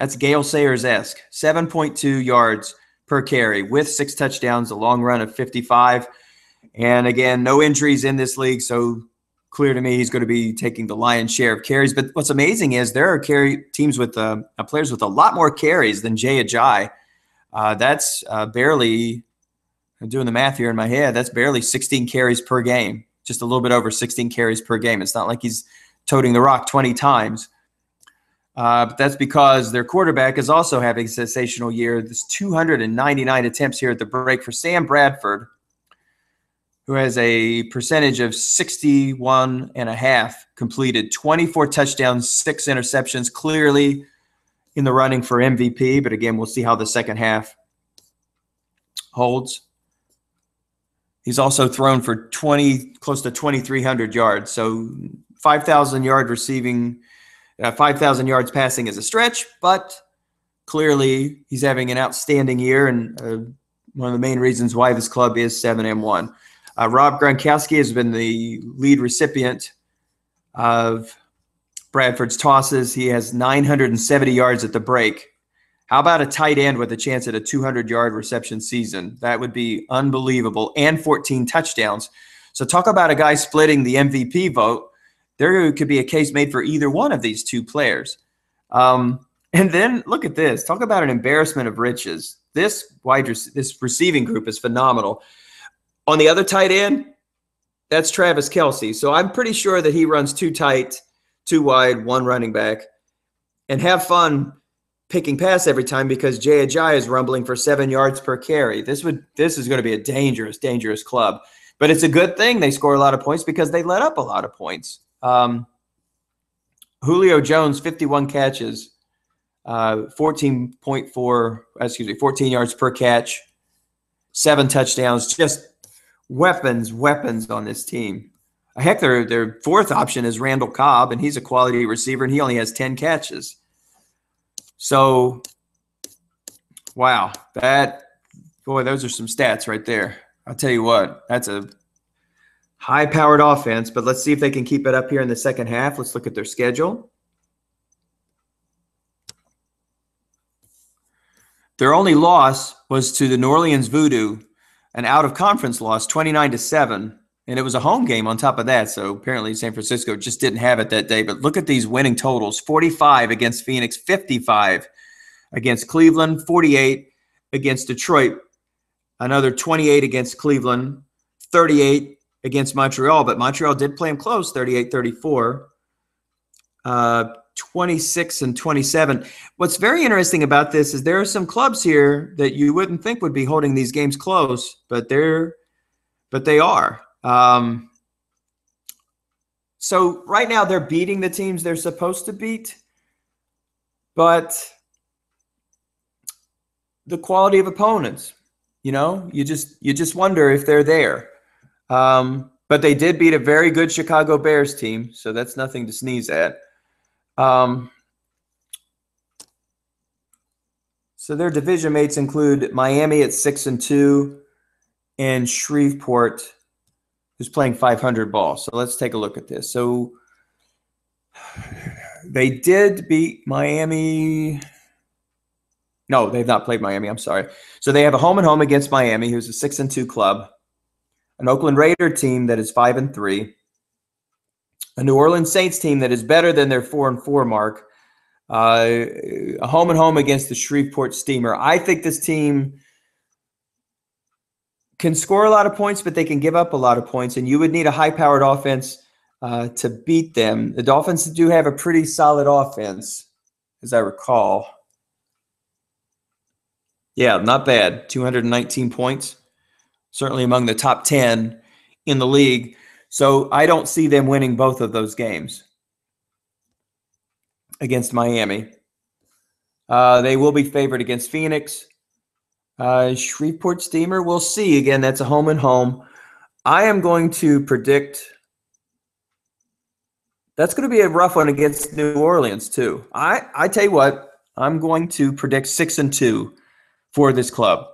That's Gale Sayers-esque. 7.2 yards per carry with 6 touchdowns, a long run of 55. And again, no injuries in this league, so clear to me he's going to be taking the lion's share of carries. But what's amazing is there are teams with players with a lot more carries than Jay Ajayi. That's barely, I'm doing the math here in my head, that's barely 16 carries per game, just a little bit over 16 carries per game. It's not like he's toting the rock 20 times. But that's because their quarterback is also having a sensational year. There's 299 attempts here at the break for Sam Bradford, who has a percentage of 61.5 completed, 24 touchdowns, 6 interceptions, clearly in the running for MVP. But again, we'll see how the second half holds. He's also thrown for close to 2,300 yards. So 5,000 yard receiving, 5,000 yards passing is a stretch, but clearly he's having an outstanding year, and one of the main reasons why this club is 7-1. Rob Gronkowski has been the lead recipient of Bradford's tosses. He has 970 yards at the break. How about a tight end with a chance at a 200-yard reception season? That would be unbelievable, and 14 touchdowns. So talk about a guy splitting the MVP vote. There could be a case made for either one of these 2 players. And then look at this. Talk about an embarrassment of riches. This receiving group is phenomenal. On the other tight end, that's Travis Kelce. So I'm pretty sure that he runs 2 tight, 2 wide, 1 running back. And have fun picking pass every time because Jay Ajayi is rumbling for 7 yards per carry. This is going to be a dangerous club. But it's a good thing they score a lot of points because they let up a lot of points. Julio Jones, 51 catches, 14 yards per catch, 7 touchdowns, just weapons on this team. Heck, their fourth option is Randall Cobb, and he's a quality receiver, and he only has 10 catches. So, wow, those are some stats right there. I'll tell you what, that's a high-powered offense, but let's see if they can keep it up here in the second half. Let's look at their schedule. Their only loss was to the New Orleans Voodoo, an out-of-conference loss, 29-7, and it was a home game on top of that, so apparently San Francisco just didn't have it that day. But look at these winning totals: 45 against Phoenix, 55 against Cleveland, 48 against Detroit, another 28 against Cleveland, 38 against Montreal, but Montreal did play them close, 38-34, 26-27. What's very interesting about this is there are some clubs here that you wouldn't think would be holding these games close, but they are. So right now they're beating the teams they're supposed to beat, but the quality of opponents, you just wonder if they're there. But they did beat a very good Chicago Bears team, so that's nothing to sneeze at. So their division mates include Miami at 6-2 and Shreveport, who's playing 500 ball. So let's take a look at this. So they did beat Miami. No, they've not played Miami. I'm sorry. So they have a home-and-home against Miami, who's a 6-2 club, an Oakland Raider team that is 5-3, a New Orleans Saints team that is better than their 4-4 mark, a home-and-home against the Shreveport Steamer. I think this team can score a lot of points, but they can give up a lot of points, and you would need a high-powered offense to beat them. The Dolphins do have a pretty solid offense, as I recall. Yeah, not bad. 219 points, certainly among the top 10 in the league. So I don't see them winning both of those games against Miami. They will be favored against Phoenix. Shreveport Steamer, we'll see. Again, that's a home-and-home. I am going to predict that's going to be a rough one against New Orleans, too. I tell you what, I'm going to predict 6-2 for this club.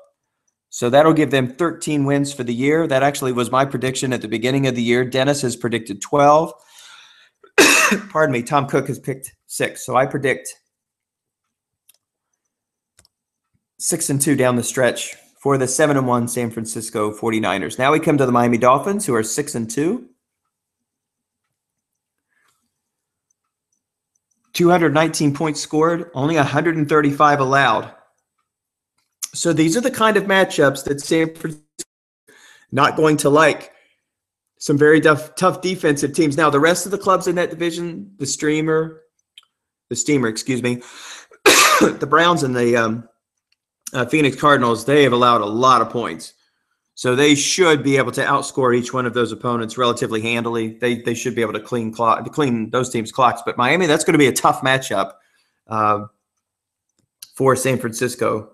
So that'll give them 13 wins for the year. That actually was my prediction at the beginning of the year. Dennis has predicted 12. Pardon me. Tom Cook has picked 6. So I predict 6-2 down the stretch for the 7-1 San Francisco 49ers. Now we come to the Miami Dolphins, who are 6-2. 219 points scored, only 135 allowed. So these are the kind of matchups that San Francisco not going to like. Some very tough defensive teams. Now, the rest of the clubs in that division, the Steamer, the Browns and the Phoenix Cardinals, they have allowed a lot of points. So they should be able to outscore each one of those opponents relatively handily. They should be able to clean those teams' clocks. But Miami, that's going to be a tough matchup for San Francisco.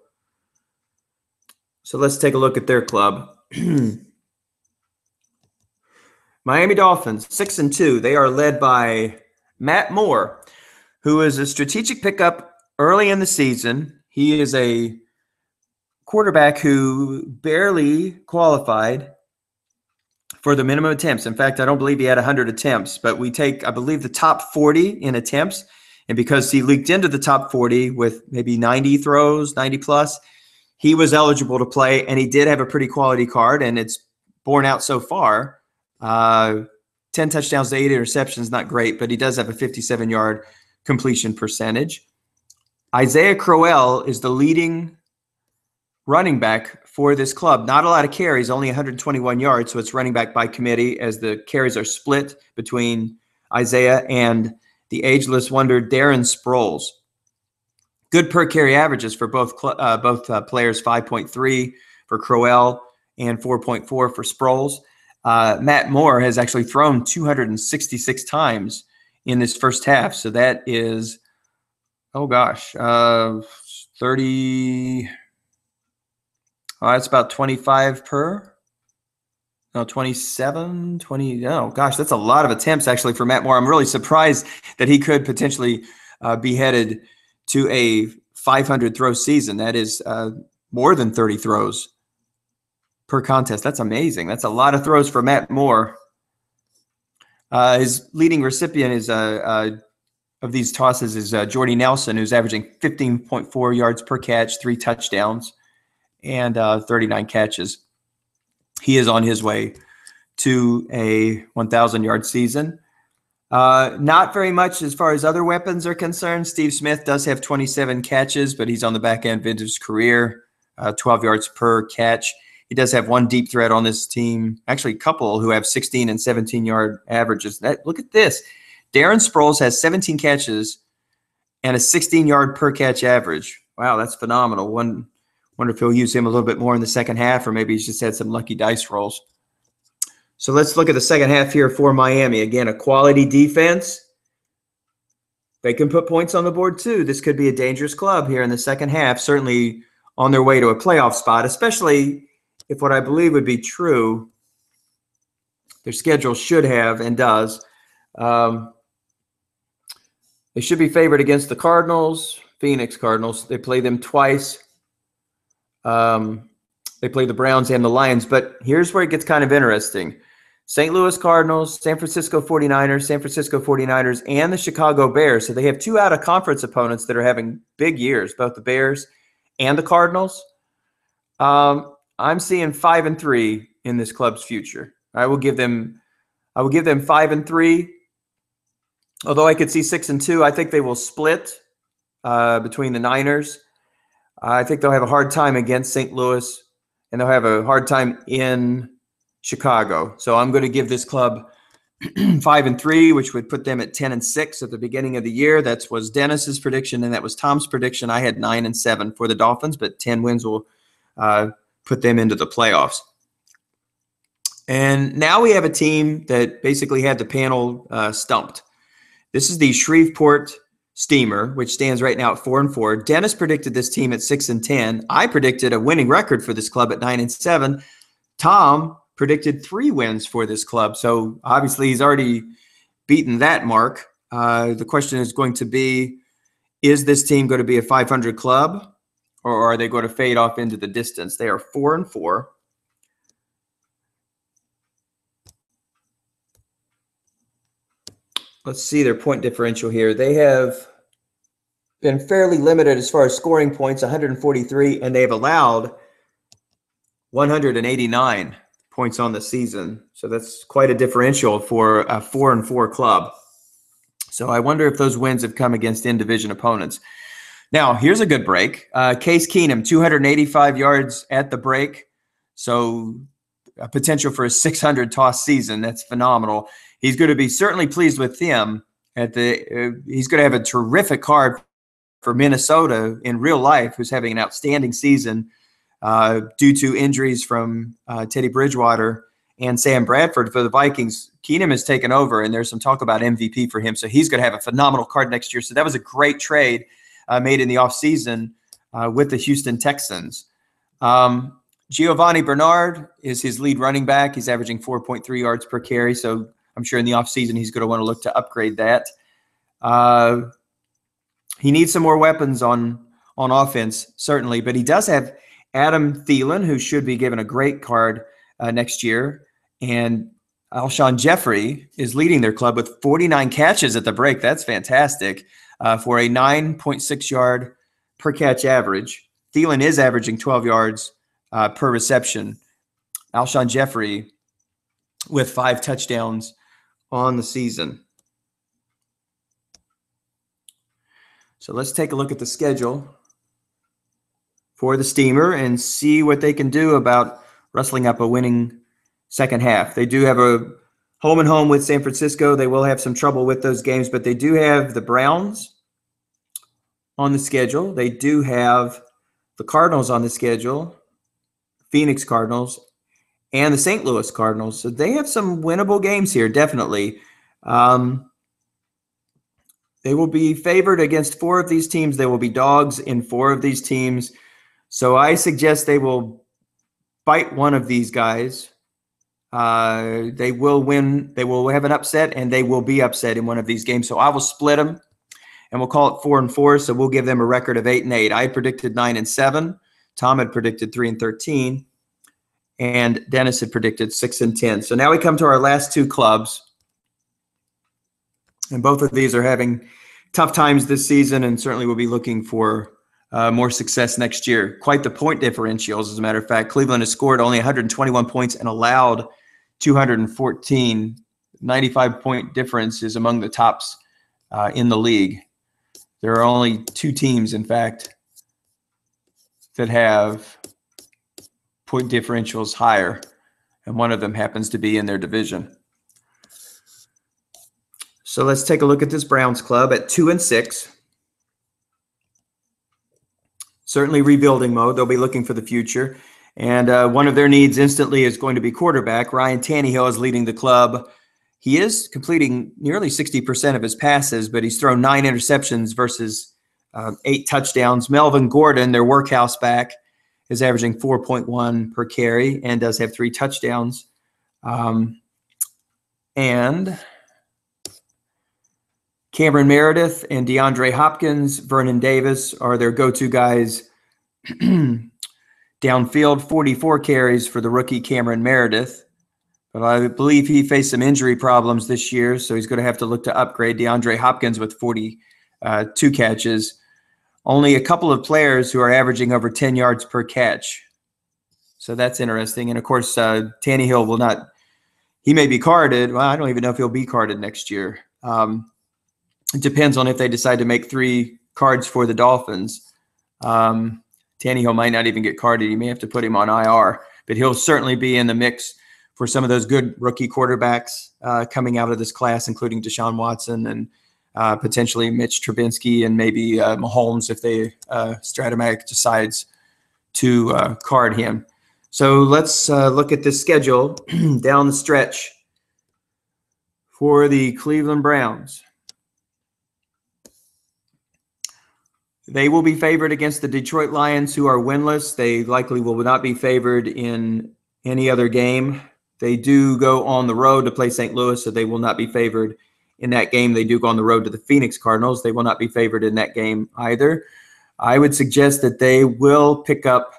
So let's take a look at their club. Miami Dolphins, 6-2. They are led by Matt Moore, who is a strategic pickup early in the season. He is a quarterback who barely qualified for the minimum attempts. In fact, I don't believe he had 100 attempts, but we take, I believe, the top 40 in attempts. And because he leaked into the top 40 with maybe 90 throws, 90 plus, he was eligible to play, and he did have a pretty quality card, and it's borne out so far. 10 touchdowns to 8 interceptions, not great, but he does have a 57-yard completion percentage. Isaiah Crowell is the leading running back for this club. Not a lot of carries, only 121 yards, so it's running back by committee as the carries are split between Isaiah and the ageless wonder Darren Sproles. Good per carry averages for both players, 5.3 for Crowell and 4.4 for Sproles. Matt Moore has actually thrown 266 times in this first half. So that is, 30. That's about 25 per. No, 27, 20. Oh, gosh, that's a lot of attempts actually for Matt Moore. I'm really surprised that he could potentially be headed to a 500 throw season. That is more than 30 throws per contest. That's amazing. That's a lot of throws for Matt Moore. His leading recipient is of these tosses is Jordy Nelson, who's averaging 15.4 yards per catch, 3 touchdowns, and 39 catches. He is on his way to a 1,000-yard season. Not very much as far as other weapons are concerned. Steve Smith does have 27 catches, but he's on the back end of his career, 12 yards per catch. He does have one deep threat on this team, actually a couple who have 16 and 17-yard averages. Look at this. Darren Sproles has 17 catches and a 16-yard per catch average. Wow, that's phenomenal. Wonder if he'll use him a little bit more in the second half, or maybe he's just had some lucky dice rolls. So let's look at the second half here for Miami. Again, a quality defense. They can put points on the board too. This could be a dangerous club here in the second half, certainly on their way to a playoff spot, especially if what I believe would be true, their schedule should have and does. They should be favored against the Cardinals, Phoenix Cardinals. They play them twice. They play the Browns and the Lions, but here's where it gets kind of interesting. St. Louis Cardinals, San Francisco 49ers, and the Chicago Bears. So they have 2 out-of-conference opponents that are having big years, both the Bears and the Cardinals. I'm seeing 5-3 in this club's future. I will give them 5-3. Although I could see 6-2, I think they will split between the Niners. I think they'll have a hard time against St. Louis, and they'll have a hard time in Chicago. So I'm going to give this club 5-3, which would put them at 10-6 at the beginning of the year. That was Dennis's prediction, and that was Tom's prediction. I had 9-7 for the Dolphins, but 10 wins will put them into the playoffs. And now we have a team that basically had the panel stumped. This is the Shreveport Steamer, which stands right now at 4-4. Dennis predicted this team at 6-10. I predicted a winning record for this club at 9-7. Tom predicted 3 wins for this club. So obviously he's already beaten that mark. The question is going to be, is this team going to be a 500 club, or are they going to fade off into the distance? They are 4-4. Let's see their point differential here. They have been fairly limited as far as scoring points, 143, and they've allowed 189 points on the season. So that's quite a differential for a 4-4 club. So I wonder if those wins have come against in-division opponents. Now, here's a good break. Case Keenum, 285 yards at the break. So a potential for a 600 toss season. That's phenomenal. He's going to be certainly pleased with him. He's going to have a terrific card for Minnesota in real life, who's having an outstanding season due to injuries from Teddy Bridgewater and Sam Bradford. For the Vikings, Keenum has taken over, and there's some talk about MVP for him. So he's going to have a phenomenal card next year. So that was a great trade made in the offseason with the Houston Texans. Giovanni Bernard is his lead running back. He's averaging 4.3 yards per carry. So I'm sure in the offseason he's going to want to look to upgrade that. He needs some more weapons on offense, certainly, but he does have Adam Thielen, who should be given a great card next year, and Alshon Jeffrey is leading their club with 49 catches at the break. That's fantastic for a 9.6 yard per catch average. Thielen is averaging 12 yards per reception. Alshon Jeffrey with 5 touchdowns on the season. So let's take a look at the schedule for the Steamer and see what they can do about wrestling up a winning second half. They do have a home and home with San Francisco. They will have some trouble with those games, but they do have the Browns on the schedule. They do have the Cardinals on the schedule, Phoenix Cardinals, and the St. Louis Cardinals. So they have some winnable games here, definitely. They will be favored against 4 of these teams. They will be dogs in 4 of these teams. So I suggest they will bite one of these guys. They will win. They will have an upset, and they will be upset in one of these games. So I will split them, and we'll call it 4-4. So we'll give them a record of 8-8. I had predicted 9-7. Tom had predicted 3-13, and Dennis had predicted 6-10. So now we come to our last 2 clubs, and both of these are having tough times this season, and certainly will be looking for more success next year. Quite the point differentials, as a matter of fact. Cleveland has scored only 121 points and allowed 214. 95-point difference is among the tops in the league. There are only 2 teams, in fact, that have point differentials higher, and one of them happens to be in their division. So let's take a look at this Browns club at 2-6. Certainly rebuilding mode. They'll be looking for the future. And one of their needs instantly is going to be quarterback. Ryan Tannehill is leading the club. He is completing nearly 60% of his passes, but he's thrown 9 interceptions versus 8 touchdowns. Melvin Gordon, their workhouse back, is averaging 4.1 per carry and does have 3 touchdowns. And Cameron Meredith and DeAndre Hopkins, Vernon Davis are their go-to guys downfield. 44 carries for the rookie Cameron Meredith. But I believe he faced some injury problems this year, so he's going to have to look to upgrade. DeAndre Hopkins with 42 catches. Only a couple of players who are averaging over 10 yards per catch. So that's interesting. And, of course, Tannehill will not – he may be carded. Well, I don't even know if he'll be carded next year. It depends on if they decide to make 3 cards for the Dolphins. Tannehill might not even get carded. You may have to put him on IR. But he'll certainly be in the mix for some of those good rookie quarterbacks coming out of this class, including Deshaun Watson and potentially Mitch Trubisky and maybe Mahomes if they Stratomatic decides to card him. So let's look at this schedule down the stretch for the Cleveland Browns. They will be favored against the Detroit Lions, who are winless. They likely will not be favored in any other game. They do go on the road to play St. Louis, so they will not be favored in that game. They do go on the road to the Phoenix Cardinals. They will not be favored in that game either. I would suggest that they will pick up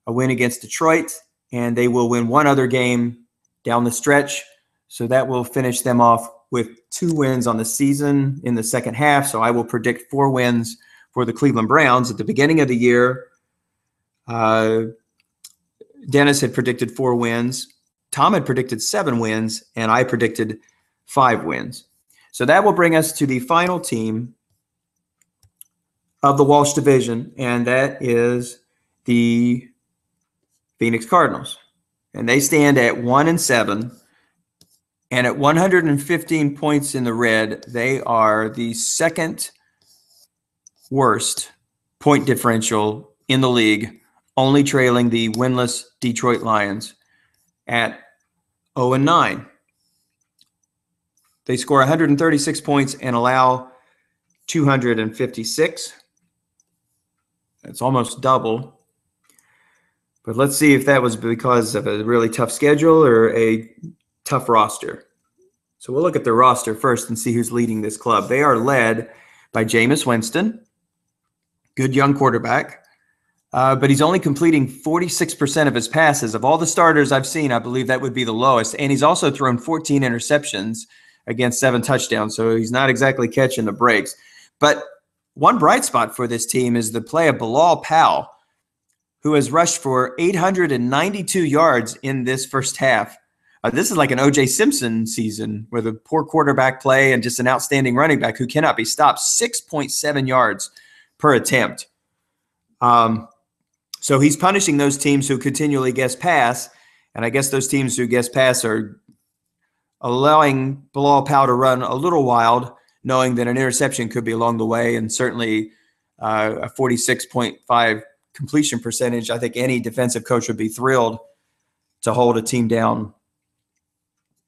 a win against Detroit, and they will win one other game down the stretch. So that will finish them off with 2 wins on the season in the second half. So I will predict 4 wins for the Cleveland Browns. At the beginning of the year, Dennis had predicted 4 wins. Tom had predicted 7 wins, and I predicted 5 wins. So that will bring us to the final team of the Walsh division, and that is the Phoenix Cardinals. And they stand at 1-7, and at 115 points in the red, they are the second worst point differential in the league, only trailing the winless Detroit Lions at 0-9. They score 136 points and allow 256. That's almost double. But let's see if that was because of a really tough schedule or a tough roster. So we'll look at the roster first and see who's leading this club. They are led by Jameis Winston, good young quarterback, but he's only completing 46% of his passes. Of all the starters I've seen, I believe that would be the lowest. And he's also thrown 14 interceptions against 7 touchdowns, so he's not exactly catching the breaks. But one bright spot for this team is the play of Bilal Powell, who has rushed for 892 yards in this first half. This is like an O.J. Simpson season with a poor quarterback play and just an outstanding running back who cannot be stopped. 6.7 yards per attempt. So he's punishing those teams who continually guess pass, and I guess those teams who guess pass are allowing Bilal Powell to run a little wild, knowing that an interception could be along the way, and certainly a 46.5 completion percentage. I think any defensive coach would be thrilled to hold a team down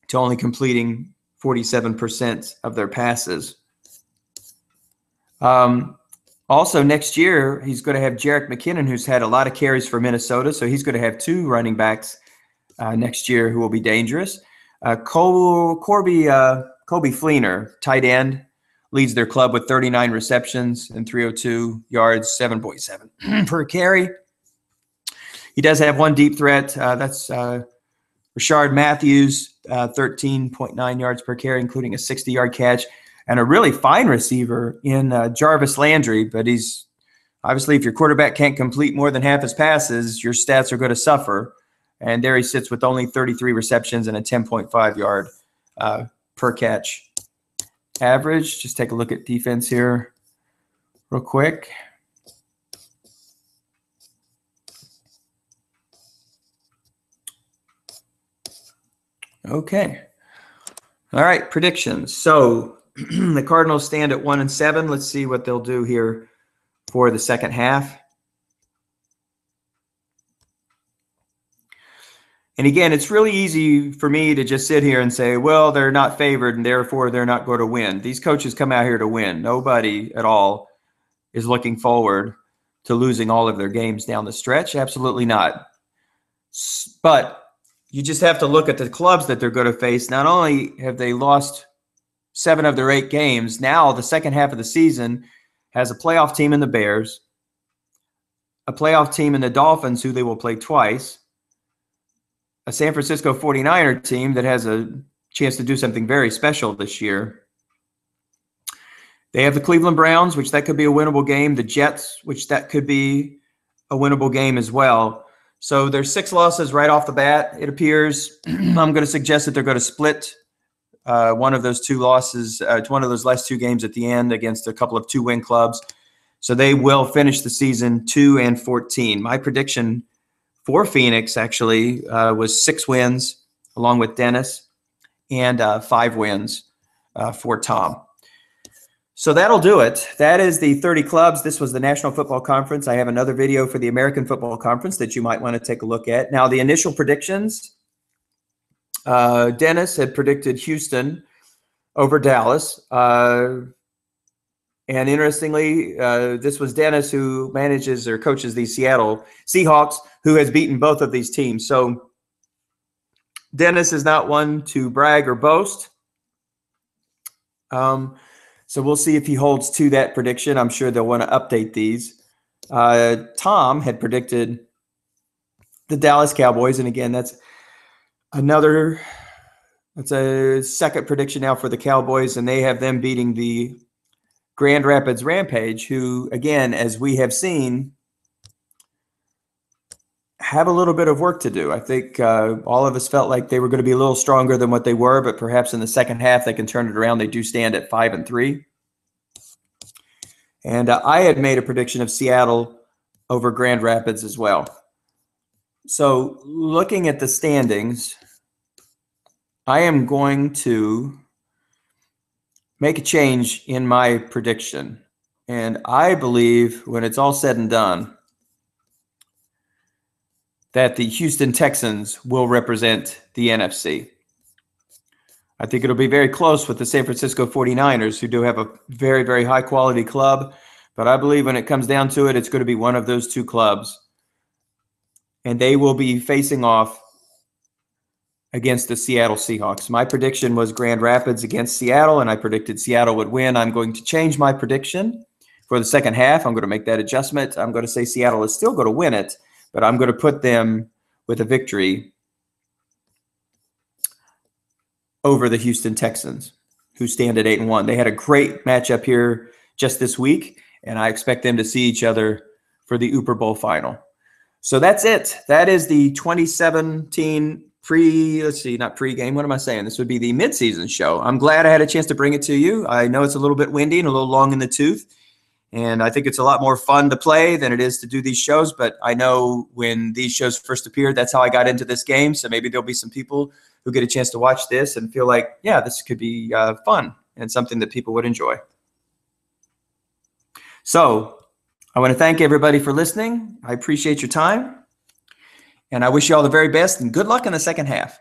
to only completing 47% of their passes. Also, next year, he's going to have Jerick McKinnon, who's had a lot of carries for Minnesota. So he's going to have 2 running backs next year who will be dangerous. Kobe Fleener, tight end, leads their club with 39 receptions and 302 yards, 7.7 per carry. He does have one deep threat. That's Rashard Matthews, 13.9 yards per carry, including a 60-yard catch, and a really fine receiver in Jarvis Landry. But he's obviously, if your quarterback can't complete more than half his passes, your stats are going to suffer. And there he sits with only 33 receptions and a 10.5 yard per catch average. Just take a look at defense here real quick. Okay. All right, predictions. So the Cardinals stand at 1-7. Let's see what they'll do here for the second half. And again, it's really easy for me to just sit here and say, well, they're not favored and therefore they're not going to win. These coaches come out here to win. Nobody at all is looking forward to losing all of their games down the stretch. Absolutely not. But you just have to look at the clubs that they're going to face. Not only have they lost 7 of their 8 games, now the second half of the season has a playoff team in the Bears, a playoff team in the Dolphins, who they will play twice, a San Francisco 49er team that has a chance to do something very special this year. They have the Cleveland Browns, which that could be a winnable game, the Jets, which that could be a winnable game as well. So there's 6 losses right off the bat, it appears. I'm going to suggest that they're going to split one of those 2 losses, one of those last 2 games at the end against a couple of 2-win clubs. So they will finish the season 2-14. My prediction for Phoenix actually was 6 wins along with Dennis and 5 wins for Tom. So that'll do it. That is the 30 clubs. This was the National Football Conference. I have another video for the American Football Conference that you might want to take a look at. Now, the initial predictions, Dennis had predicted Houston over Dallas. And interestingly, this was Dennis who manages or coaches the Seattle Seahawks, who has beaten both of these teams. So Dennis is not one to brag or boast. So we'll see if he holds to that prediction. I'm sure they'll want to update these. Tom had predicted the Dallas Cowboys. And again, that's a second prediction now for the Cowboys. And they have them beating the Grand Rapids Rampage, who, again, as we have seen, have a little bit of work to do. I think all of us felt like they were going to be a little stronger than what they were, but perhaps in the second half they can turn it around. They do stand at 5-3. And I had made a prediction of Seattle over Grand Rapids as well. So looking at the standings, I am going to make a change in my prediction. And I believe when it's all said and done, that the Houston Texans will represent the NFC. I think it'll be very close with the San Francisco 49ers, who do have a very, very high-quality club. But I believe when it comes down to it, it's going to be one of those 2 clubs. And they will be facing off against the Seattle Seahawks. My prediction was Grand Rapids against Seattle, and I predicted Seattle would win. I'm going to change my prediction for the second half. I'm going to make that adjustment. I'm going to say Seattle is still going to win it, but I'm going to put them with a victory over the Houston Texans, who stand at 8-1. They had a great matchup here just this week, and I expect them to see each other for the Super Bowl final. So that's it. That is the 2017 not pregame. What am I saying? This would be the midseason show. I'm glad I had a chance to bring it to you. I know it's a little bit windy and a little long in the tooth, and I think it's a lot more fun to play than it is to do these shows. But I know when these shows first appeared, that's how I got into this game. So maybe there'll be some people who get a chance to watch this and feel like, yeah, this could be fun and something that people would enjoy. So I want to thank everybody for listening. I appreciate your time. And I wish you all the very best and good luck in the second half.